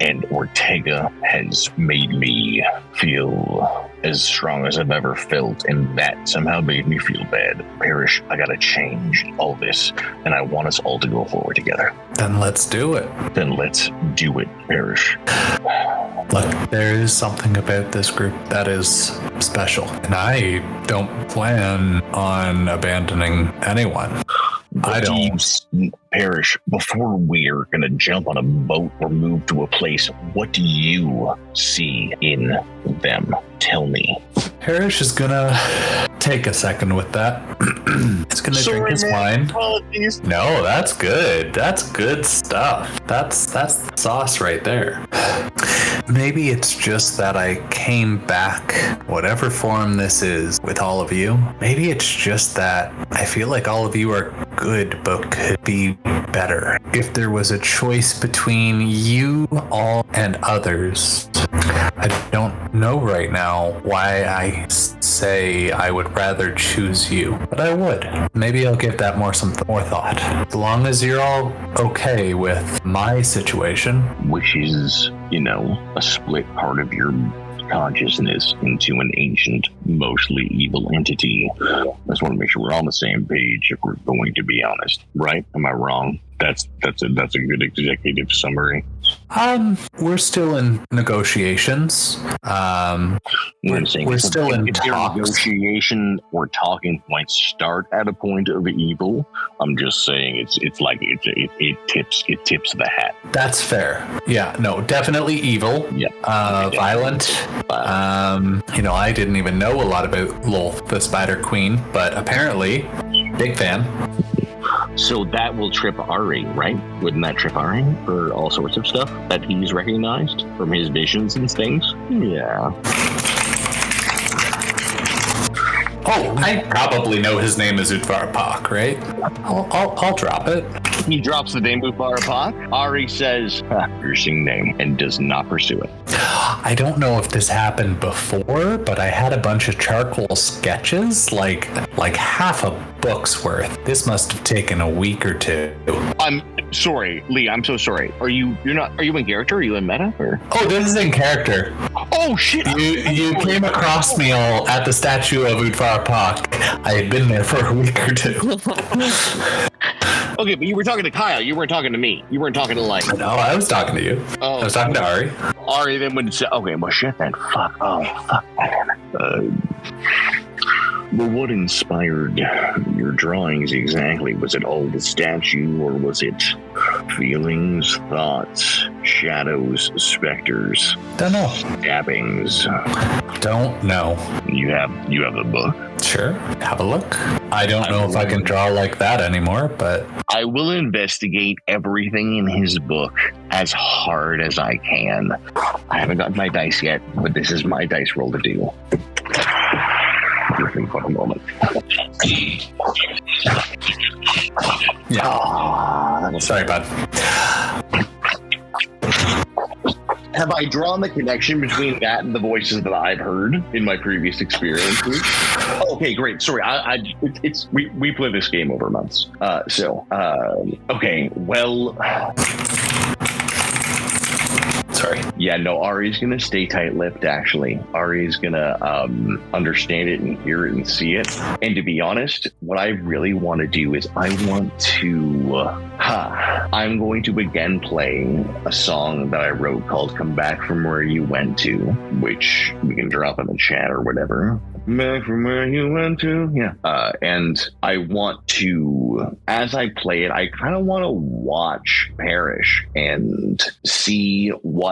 And Ortega has made me feel as strong as I've ever felt, and that somehow made me feel bad. Parrish, I gotta change all this, and I want us all to go forward together. Then let's do it. Then let's do it, Parrish. Look, there is something about this group that is special, and I don't plan on abandoning anyone. I don't. Parrish, before we're going to jump on a boat or move to a place, what do you see in them? Tell me. Parrish is going to take a second with that. He's going to drink his wine. Apologies. No, that's good. That's good stuff. That's the sauce right there. Maybe it's just that I came back, whatever form this is, with all of you. Maybe it's just that I feel like all of you are good, but could be better. If there was a choice between you all and others, I don't know right now why I say I would rather choose you, but I would. Maybe I'll give that more thought. As long as you're all okay with my situation. Which is, a split part of your consciousness into an ancient, mostly evil entity. I just want to make sure we're on the same page if we're going to be honest, right? Am I wrong? That's a good executive summary. We're still in negotiations. We're still in talks. Negotiation or talking points start at a point of evil. I'm just saying it tips the hat. That's fair. Yeah, no, definitely evil. Yeah. Violent. I didn't even know a lot about Lolth, the Spider Queen, but apparently, big fan. So that will trip Ari, right? Wouldn't that trip Ari for all sorts of stuff that he's recognized from his visions and things? Yeah. Oh, I probably know his name is Utvar Pak, right? I'll drop it. He drops the name Utvar Pak. Ari says, piercing name, and does not pursue it. I don't know if this happened before, but I had a bunch of charcoal sketches, like half a book's worth. This must have taken a week or two. I'm sorry, Lee. I'm so sorry. Are you in character? Are you in meta? Or? Oh, this is in character. Oh shit! You came across me all at the statue of Utvar Pak. I had been there for a week or two. Okay, but you were talking to Kyle. You weren't talking to me. You weren't talking to No, I was talking to you. Oh, I was talking to Ari. Ari then would say, okay, well shit then. Fuck. Oh, fuck. Well, what inspired your drawings exactly? Was it all the statue, or was it feelings, thoughts, shadows, specters? Don't know. Stabbings? Don't know. You have the book? Sure. Have a look. I don't know if I can draw like that anymore, but I will investigate everything in his book as hard as I can. I haven't gotten my dice yet, but this is my dice roll to do. Give me for a moment. Yeah. Sorry, bud. Have I drawn the connection between that and the voices that I've heard in my previous experiences? Okay, great. Sorry, we play this game over months. Okay, well. Sorry. Yeah, no, Ari's gonna stay tight-lipped, actually. Ari's gonna understand it and hear it and see it. And to be honest, what I really want to do is I'm going to again play a song that I wrote called Come Back From Where You Went To, which we can drop in the chat or whatever. Back from where you went to. Yeah. And I want to, as I play it, I kind of want to watch Parrish and see what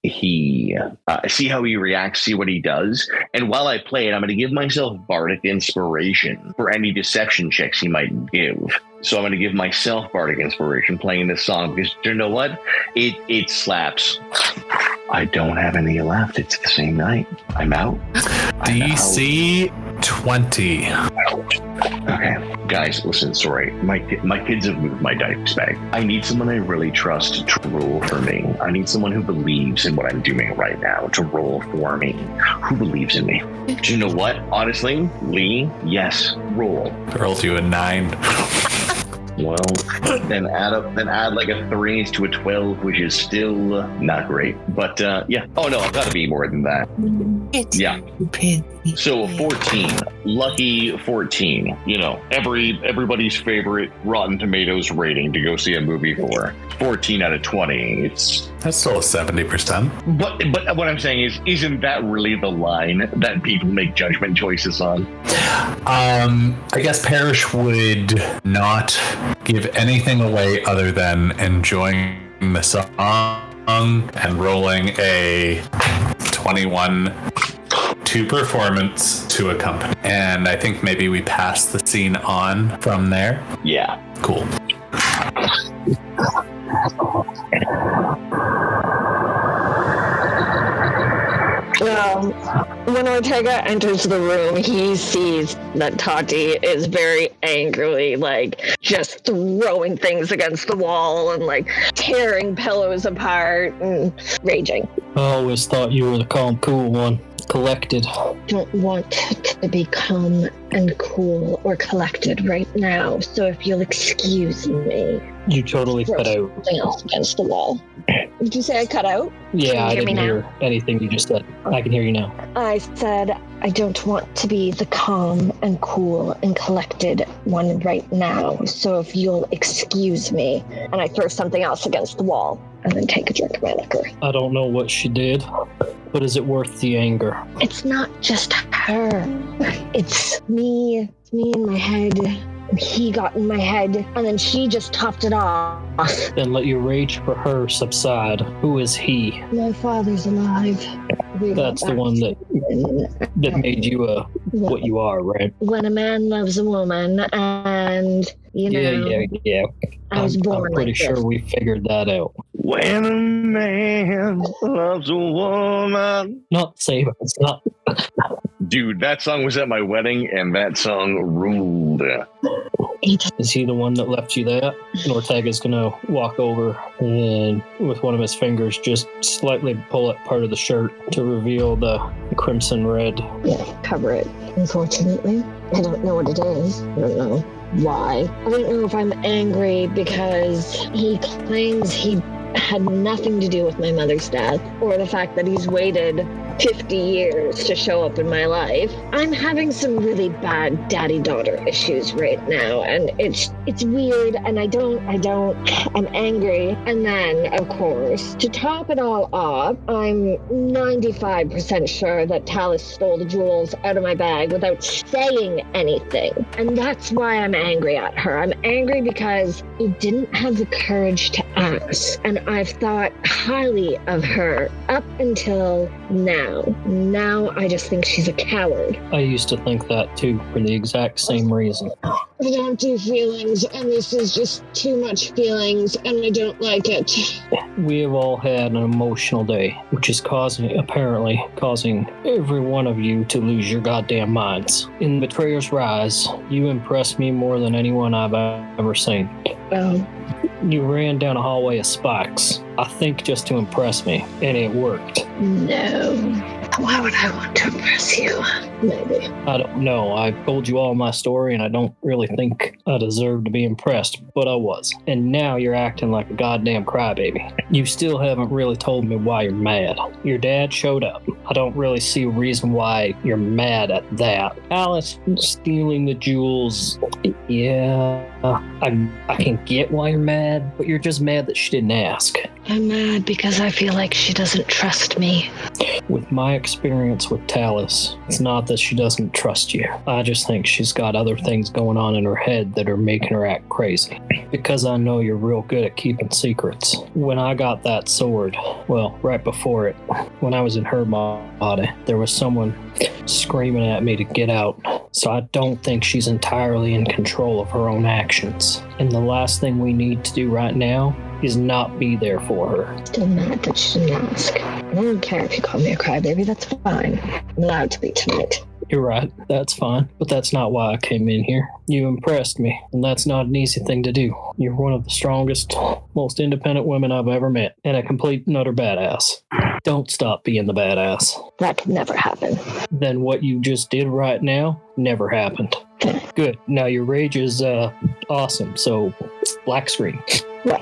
see how he reacts, see what he does. And while I play it, I'm going to give myself bardic inspiration for any deception checks he might give. So I'm going to give myself bardic inspiration playing this song because you know what? It slaps. I don't have any left. It's the same night. I'm out. DC 20. Okay, guys, listen. Sorry, my kids have moved my dice bag. I need someone I really trust to roll for me. I need someone who believes in what I'm doing right now to roll for me. Who believes in me? Do you know what? Honestly, Lee, yes, roll. Rolled you a 9. Well, then add like a 3 to a 12, which is still not great. But yeah. Oh no, I've got to be more than that. Yeah. So a 14, lucky 14. You know, everybody's favorite Rotten Tomatoes rating to go see a movie for. 14 out of 20. That's still a 70%. But what I'm saying is, isn't that really the line that people make judgment choices on? I guess Parrish would not give anything away other than enjoying the song and rolling a 21 to performance to accompany. And I think maybe we pass the scene on from there. Yeah. Cool. When Ortega enters the room, he sees that Tati is very angrily, just throwing things against the wall and, tearing pillows apart and raging. I always thought you were the calm, cool one. Collected. Don't want to be calm and cool or collected right now, so if you'll excuse me. You totally cut out. Something else against the wall. Did you say I cut out? Yeah, I didn't hear anything you just said. I can hear you now. I said I don't want to be the calm and cool and collected one right now, so if you'll excuse me. And I throw something else against the wall and then take a drink of my liquor. I don't know what she did, but is it worth the anger? It's not just her. It's me. It's me in my head. He got in my head, and then she just topped it off. Then let your rage for her subside. Who is he? My father's alive. That's the one that made you what you are, right? When a man loves a woman, and yeah. I was born I'm pretty like sure this. we figured that out. When a man loves a woman. Not save it. It's not. Dude, that song was at my wedding, and that song ruled. Is he the one that left you that? And Ortega's gonna walk over and with one of his fingers just slightly pull at part of the shirt to reveal the crimson red. Yeah, cover it. Unfortunately, I don't know what it is. I don't know why. I don't know if I'm angry because he claims he had nothing to do with my mother's death, or the fact that he's waited 50 years to show up in my life. I'm having some really bad daddy-daughter issues right now, and it's weird, and I'm angry. And then, of course, to top it all off, I'm 95% sure that Talus stole the jewels out of my bag without saying anything. And that's why I'm angry at her. I'm angry because he didn't have the courage to ask. And I've thought highly of her up until now. Now I just think she's a coward. I used to think that too, for the exact same reason. I don't do feelings, and this is just too much feelings, and I don't like it. We have all had an emotional day, which is apparently causing every one of you to lose your goddamn minds. In Betrayer's Rise, you impressed me more than anyone I've ever seen. Oh. You ran down a hallway of spikes, I think just to impress me, and it worked. No. Why would I want to impress you? Maybe. I don't know. I told you all my story, and I don't really think I deserve to be impressed, but I was. And now you're acting like a goddamn crybaby. You still haven't really told me why you're mad. Your dad showed up. I don't really see a reason why you're mad at that. Alice stealing the jewels, yeah, I can get why you're mad, but you're just mad that she didn't ask. I'm mad because I feel like she doesn't trust me. With my experience with Talus, it's not that she doesn't trust you. I just think she's got other things going on in her head that are making her act crazy. Because I know you're real good at keeping secrets. When I got that sword, well, right before it, when I was in her body, there was someone screaming at me to get out. So I don't think she's entirely in control of her own actions. And the last thing we need to do right now is not be there for her. Still mad that she didn't ask. I don't care if you call me a crybaby, that's fine. I'm allowed to be tonight. You're right, that's fine, but that's not why I came in here. You impressed me, and that's not an easy thing to do. You're one of the strongest, most independent women I've ever met, and a complete and utter badass. Don't stop being the badass. That could never happen. Then what you just did right now never happened. Good, now your rage is awesome, so black screen. Right.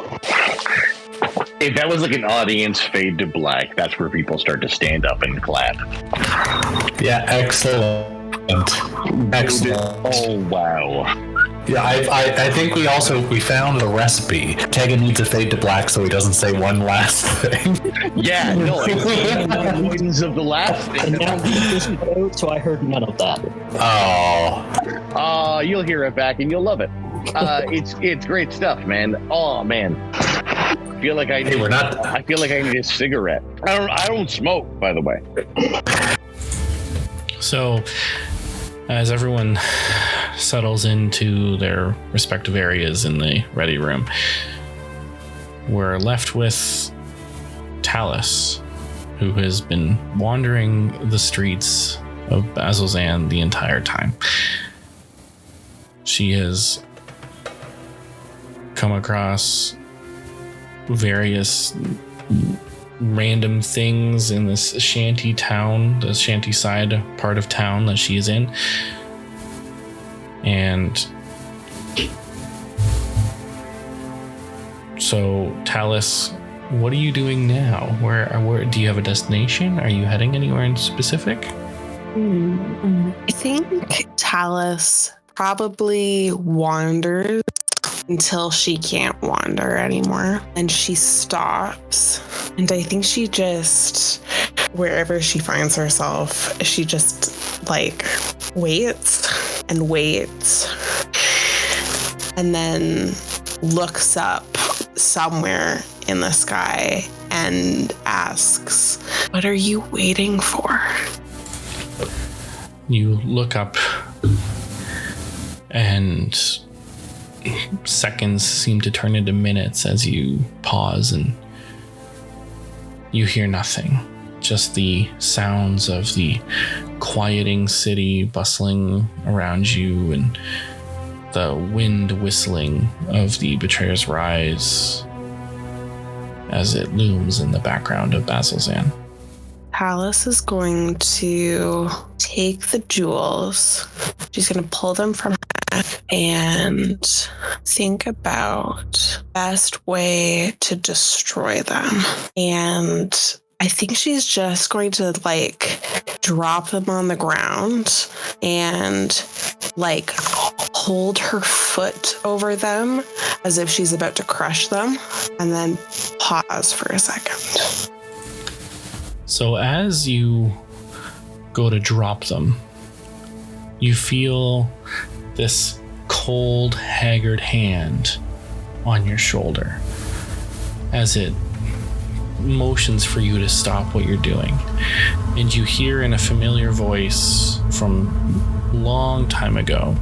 If that was like an audience fade to black, that's where people start to stand up and clap. Yeah, excellent. Excellent. Oh, wow. Yeah, I think we found the recipe. Tegan needs a fade to black so he doesn't say one last thing. Yeah, no, avoidance of the last thing. And now this code, so I heard none of that. Oh. You'll hear it back and you'll love it. It's great stuff, man. Oh man. I feel like I need a cigarette. I don't smoke, by the way. So, as everyone settles into their respective areas in the ready room, we're left with Talus, who has been wandering the streets of Bazalzan the entire time. She has come across various random things in this shanty town, the shanty side part of town that she is in. And so, Talus, what are you doing now? Where do you have a destination? Are you heading anywhere in specific? I think Talus probably wanders until she can't wander anymore, and she stops. And I think she just, wherever she finds herself, she just like waits and waits, and then looks up somewhere in the sky and asks, "What are you waiting for?" You look up, and seconds seem to turn into minutes as you pause, and you hear nothing. Just the sounds of the quieting city bustling around you, and the wind whistling of the Betrayer's Rise as it looms in the background of Bazalzan. Talus is going to take the jewels. She's going to pull them from her and think about best way to destroy them. And I think she's just going to like drop them on the ground and like hold her foot over them as if she's about to crush them, and then pause for a second. So as you go to drop them, you feel this cold, haggard hand on your shoulder as it motions for you to stop what you're doing. And you hear in a familiar voice from a long time ago,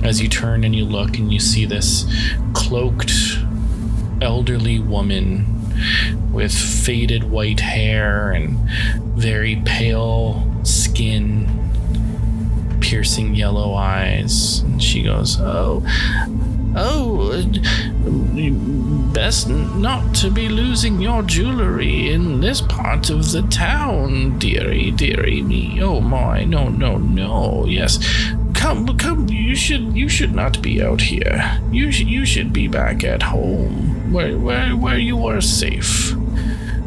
as you turn and you look and you see this cloaked elderly woman with faded white hair and very pale skin, piercing yellow eyes. And she goes, oh, best not to be losing your jewelry in this part of the town, dearie me. Oh my, no, yes. Come, you should not be out here. You should be back at home, where you are safe.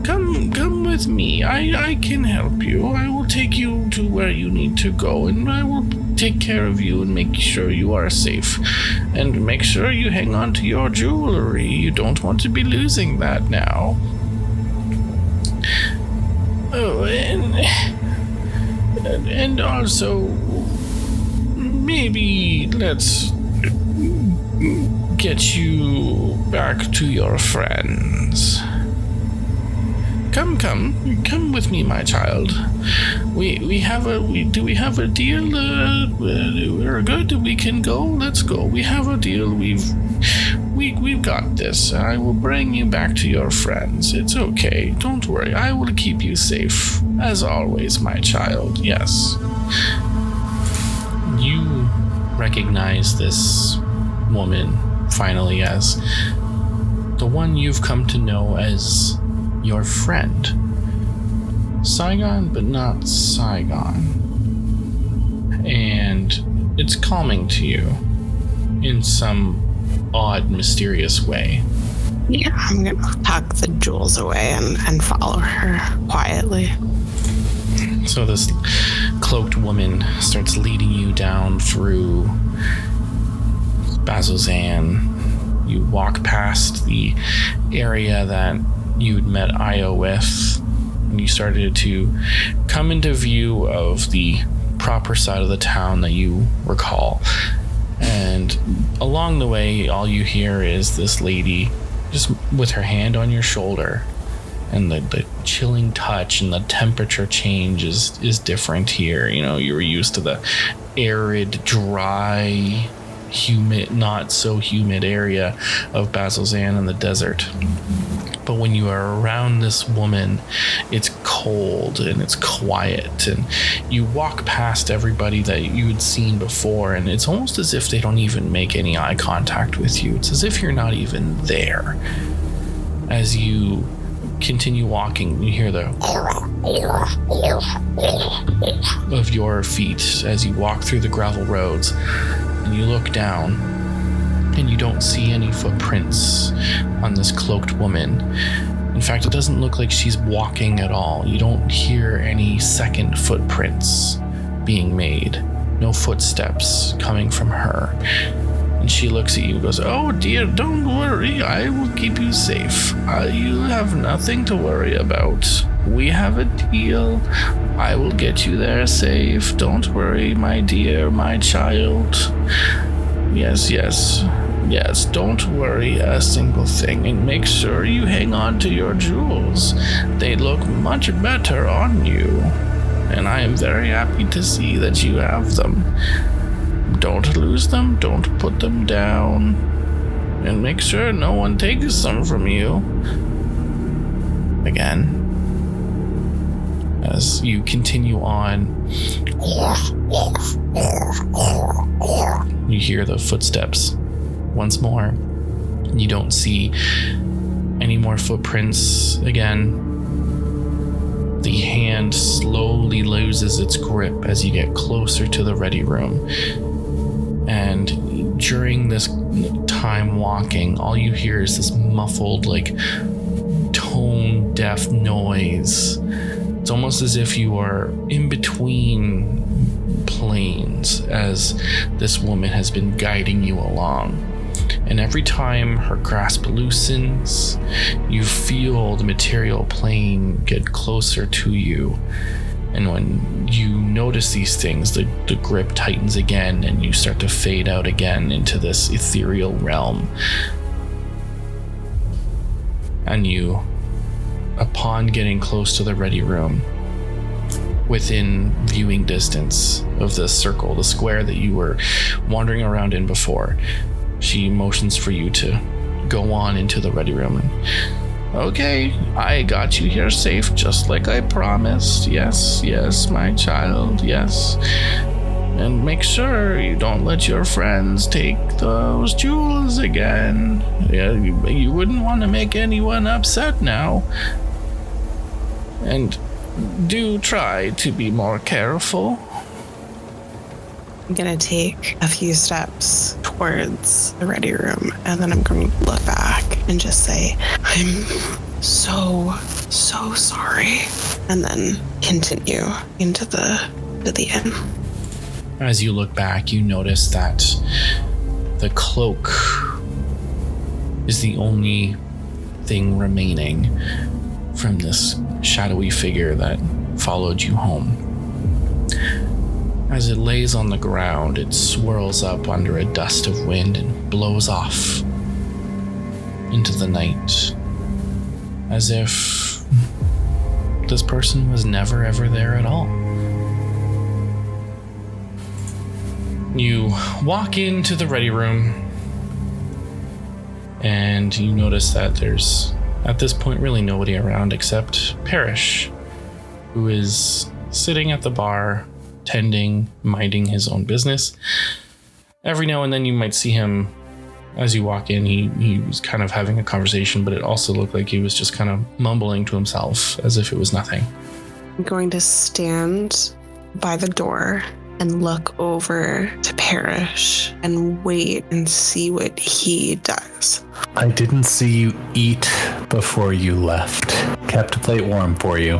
Come with me. I can help you. I will take you to where you need to go, and I will take care of you and make sure you are safe. And make sure you hang on to your jewelry. You don't want to be losing that now. Oh, and also, maybe let's get you back to your friends. Come with me, my child. Do we have a deal? We're good. We can go. Let's go. We have a deal. We've got this. I will bring you back to your friends. It's okay. Don't worry. I will keep you safe, as always, my child. Yes. You recognize this woman finally as the one you've come to know as your friend. Saigon, but not Saigon. And it's calming to you in some odd, mysterious way. Yeah, I'm gonna tuck the jewels away and follow her quietly. So this cloaked woman starts leading you down through Bazzoxan. You walk past the area that you'd met Io with, and you started to come into view of the proper side of the town that you recall. And along the way, all you hear is this lady just with her hand on your shoulder, and the chilling touch and the temperature change is different here. You know, you were used to the arid, dry, humid, not so humid area of Bazzoxan in the desert. But when you are around this woman, it's cold and it's quiet, and you walk past everybody that you had seen before, and it's almost as if they don't even make any eye contact with you. It's as if you're not even there. As you continue walking, you hear the of your feet as you walk through the gravel roads, and you look down and you don't see any footprints on this cloaked woman. In fact, it doesn't look like she's walking at all. You don't hear any second footprints being made. No footsteps coming from her. And she looks at you and goes, "Oh dear, don't worry. I will keep you safe. You have nothing to worry about. We have a deal. I will get you there safe. Don't worry, my dear, my child. Yes, don't worry a single thing, and make sure you hang on to your jewels. They look much better on you, and I am very happy to see that you have them. Don't lose them, don't put them down, and make sure no one takes them from you." Again, as you continue on, you hear the footsteps once more. You don't see any more footprints again. The hand slowly loses its grip as you get closer to the ready room. And during this time walking, all you hear is this muffled, like, tone-deaf noise. It's almost as if you are in between planes as this woman has been guiding you along. And every time her grasp loosens, you feel the material plane get closer to you. And when you notice these things, the grip tightens again and you start to fade out again into this ethereal realm. And you, upon getting close to the ready room, within viewing distance of the circle, the square that you were wandering around in before, she motions for you to go on into the ready room. And, okay, I got you here safe just like I promised. Yes, my child, yes. And make sure you don't let your friends take those jewels again. Yeah, you wouldn't want to make anyone upset now. And do try to be more careful. I'm going to take a few steps towards the ready room, and then I'm going to look back and just say, I'm so sorry. And then continue into the inn. As you look back, you notice that the cloak is the only thing remaining from this shadowy figure that followed you home. As it lays on the ground, it swirls up under a dust of wind and blows off into the night, as if this person was never ever there at all. You walk into the ready room, and you notice that there's, at this point, really nobody around except Parrish, who is sitting at the bar, minding his own business. Every now and then you might see him as you walk in. He was kind of having a conversation, but it also looked like he was just kind of mumbling to himself as if it was nothing. I'm going to stand by the door and look over to Parrish and wait and see what he does. I didn't see you eat before you left. Kept a plate warm for you.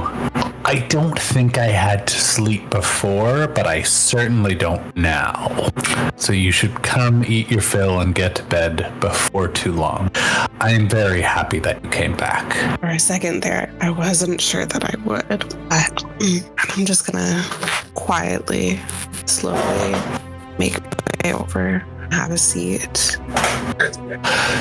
I don't think I had to sleep before, but I certainly don't now. So you should come eat your fill and get to bed before too long. I am very happy that you came back. For a second there, I wasn't sure that I would, but I'm just gonna quietly, slowly make my way over, have a seat.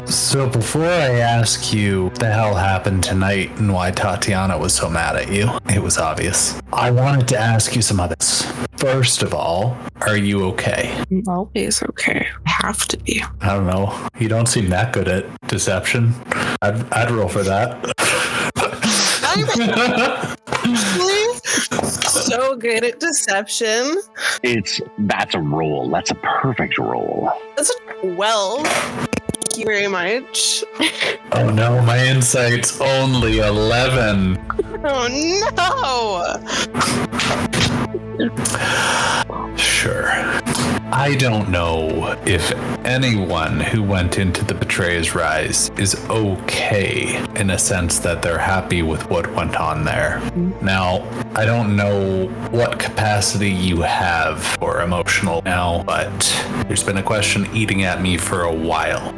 So before I ask you what the hell happened tonight and why Tatiana was so mad at you, it was obvious. I wanted to ask you some others. First of all, are you okay? I'm always okay. I have to be. I don't know. You don't seem that good at deception. I'd roll for that. So good at deception. That's a roll. That's a perfect roll. That's a 12. Thank you very much. Oh no, my insight's only 11. Oh no. Sure. I don't know if anyone who went into the Betrayer's Rise is okay in a sense that they're happy with what went on there. Now, I don't know what capacity you have for emotional now, but there's been a question eating at me for a while.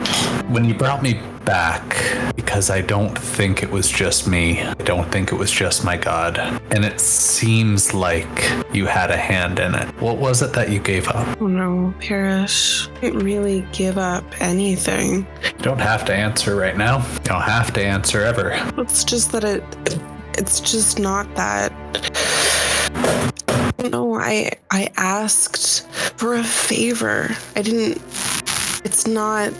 When you brought me back, because I don't think it was just me. I don't think it was just my god. And it seems like you had a hand in it. What was it that you gave up? Oh no, Parrish. I didn't really give up anything. You don't have to answer right now. You don't have to answer ever. It's just that it's just not that. No, I asked for a favor. I didn't. It's not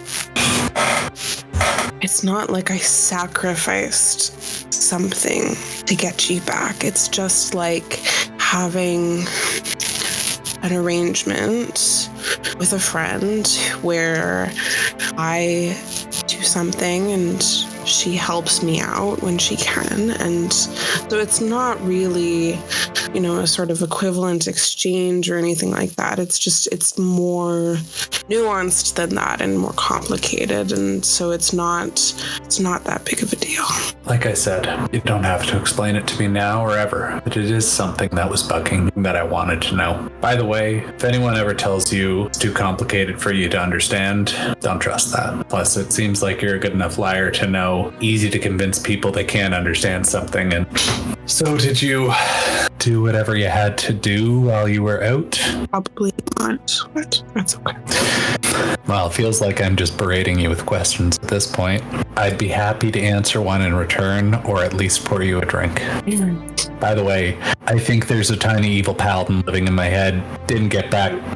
like I sacrificed something to get you back. It's just like having an arrangement with a friend where I do something and she helps me out when she can. And so it's not really, a sort of equivalent exchange or anything like that. It's more nuanced than that and more complicated. And so it's not that big of a deal. Like I said, you don't have to explain it to me now or ever, but it is something that was bugging me that I wanted to know. By the way, if anyone ever tells you it's too complicated for you to understand, don't trust that. Plus, it seems like you're a good enough liar to know easy to convince people they can't understand something. And so did you do whatever you had to do while you were out? Probably not, but that's okay. Well, it feels like I'm just berating you with questions at this point. I'd be happy to answer one in return, or at least pour you a drink. By the way, I think there's a tiny evil paladin living in my head. Didn't get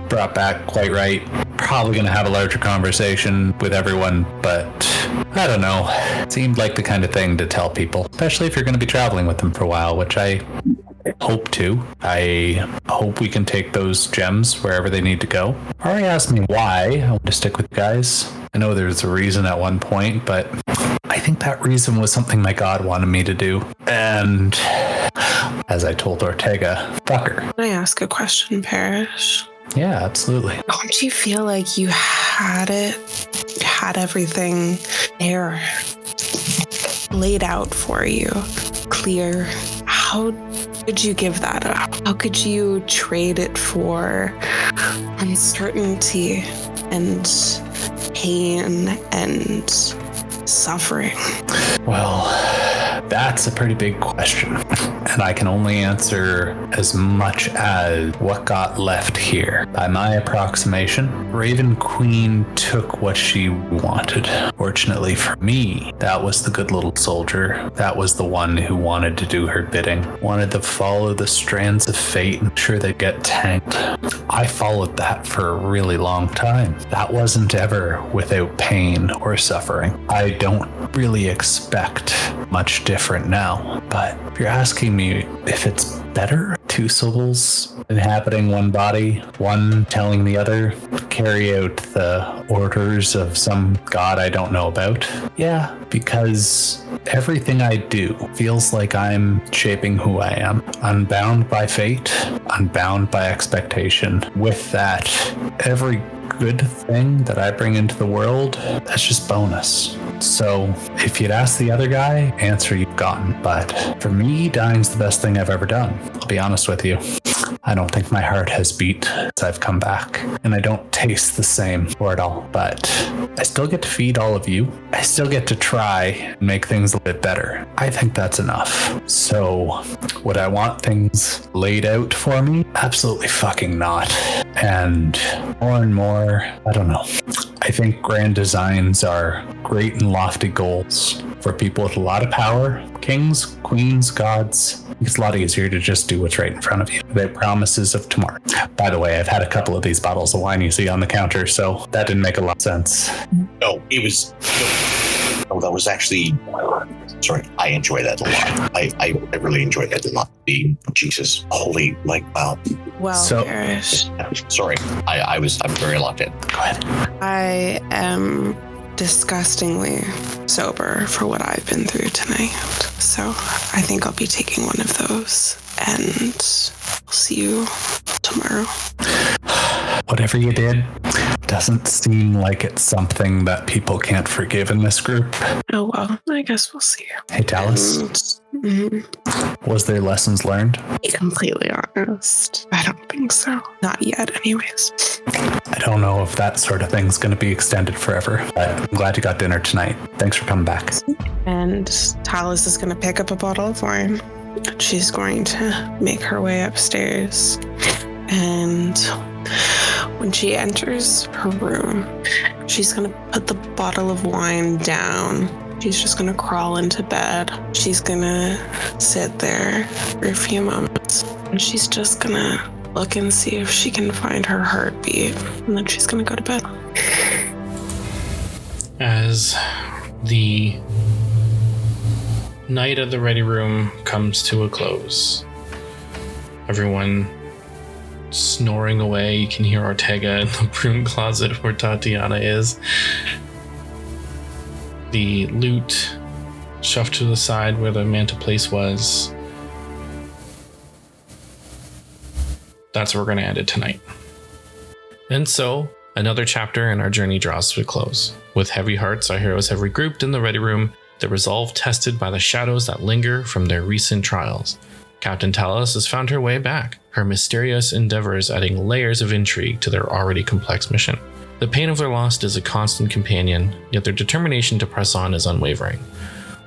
brought back quite right. Probably going to have a larger conversation with everyone, but I don't know. Seemed like the kind of thing to tell people, especially if you're going to be traveling with them for a while, which I hope to. I hope we can take those gems wherever they need to go. Ari asked me why I want to stick with you guys. I know there's a reason at one point, but I think that reason was something my god wanted me to do. And as I told Ortega, fuck her. Can I ask a question, Parrish? Yeah, absolutely. Don't you feel like you had everything there, laid out for you, clear? How could you give that up? How could you trade it for uncertainty and pain and suffering? Well, that's a pretty big question. And I can only answer as much as what got left here. By my approximation, Raven Queen took what she wanted. Fortunately for me, that was the good little soldier. That was the one who wanted to do her bidding, wanted to follow the strands of fate and sure they get tanked. I followed that for a really long time. That wasn't ever without pain or suffering. I don't really expect much different now, but if you're asking me if it's better, two souls inhabiting one body, one telling the other, carry out the orders of some god I don't know about. Yeah, because everything I do feels like I'm shaping who I am, unbound by fate, unbound by expectation. With that, every good thing that I bring into the world, that's just bonus. So if you'd ask the other guy, answer you've gotten. But for me, dying's the best thing I've ever done. I'll be honest with you. I don't think my heart has beat since I've come back, and I don't taste the same for it all. But I still get to feed all of you. I still get to try and make things a bit better. I think that's enough. So would I want things laid out for me? Absolutely fucking not. And more, I don't know. I think grand designs are great and lofty goals for people with a lot of power, kings, queens, gods. It's a lot easier to just do what's right in front of you without promises of tomorrow. By the way, I've had a couple of these bottles of wine you see on the counter, so that didn't make a lot of sense. No, it was... Oh, that was actually... Sorry, I enjoy that a lot. I really enjoy that a lot. Jesus, holy, like, wow. Well, So- Parrish, Sorry, I'm very locked in. Go ahead. I am disgustingly sober for what I've been through tonight. So I think I'll be taking one of those, and I'll see you tomorrow. Whatever you did doesn't seem like it's something that people can't forgive in this group. Oh, well, I guess we'll see. Hey, Dallas, Mm-hmm. was there lessons learned? Be completely honest, I don't think so. Not yet, anyways. I don't know if that sort of thing's going to be extended forever, but I'm glad you got dinner tonight. Thanks for coming back. And Talis is going to pick up a bottle of wine. She's going to make her way upstairs. And when she enters her room, she's going to put the bottle of wine down. She's just going to crawl into bed. She's going to sit there for a few moments. And she's just going to look and see if she can find her heartbeat. And then she's going to go to bed. As the night at the ready room comes to a close, everyone snoring away. You can hear Ortega in the broom closet where Tatiana is. The loot shoved to the side where the mantle place was. That's where we're going to end it tonight. And so, another chapter in our journey draws to a close. With heavy hearts, our heroes have regrouped in the ready room, their resolve tested by the shadows that linger from their recent trials. Captain Talos has found her way back, her mysterious endeavors adding layers of intrigue to their already complex mission. The pain of their loss is a constant companion, yet their determination to press on is unwavering.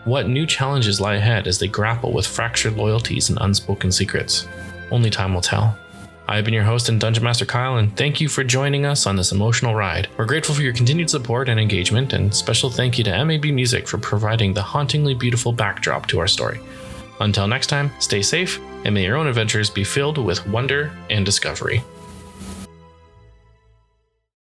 What new challenges lie ahead as they grapple with fractured loyalties and unspoken secrets? Only time will tell. I've been your host and Dungeon Master Kyle, and thank you for joining us on this emotional ride. We're grateful for your continued support and engagement, and special thank you to MAB Music for providing the hauntingly beautiful backdrop to our story. Until next time, stay safe, and may your own adventures be filled with wonder and discovery.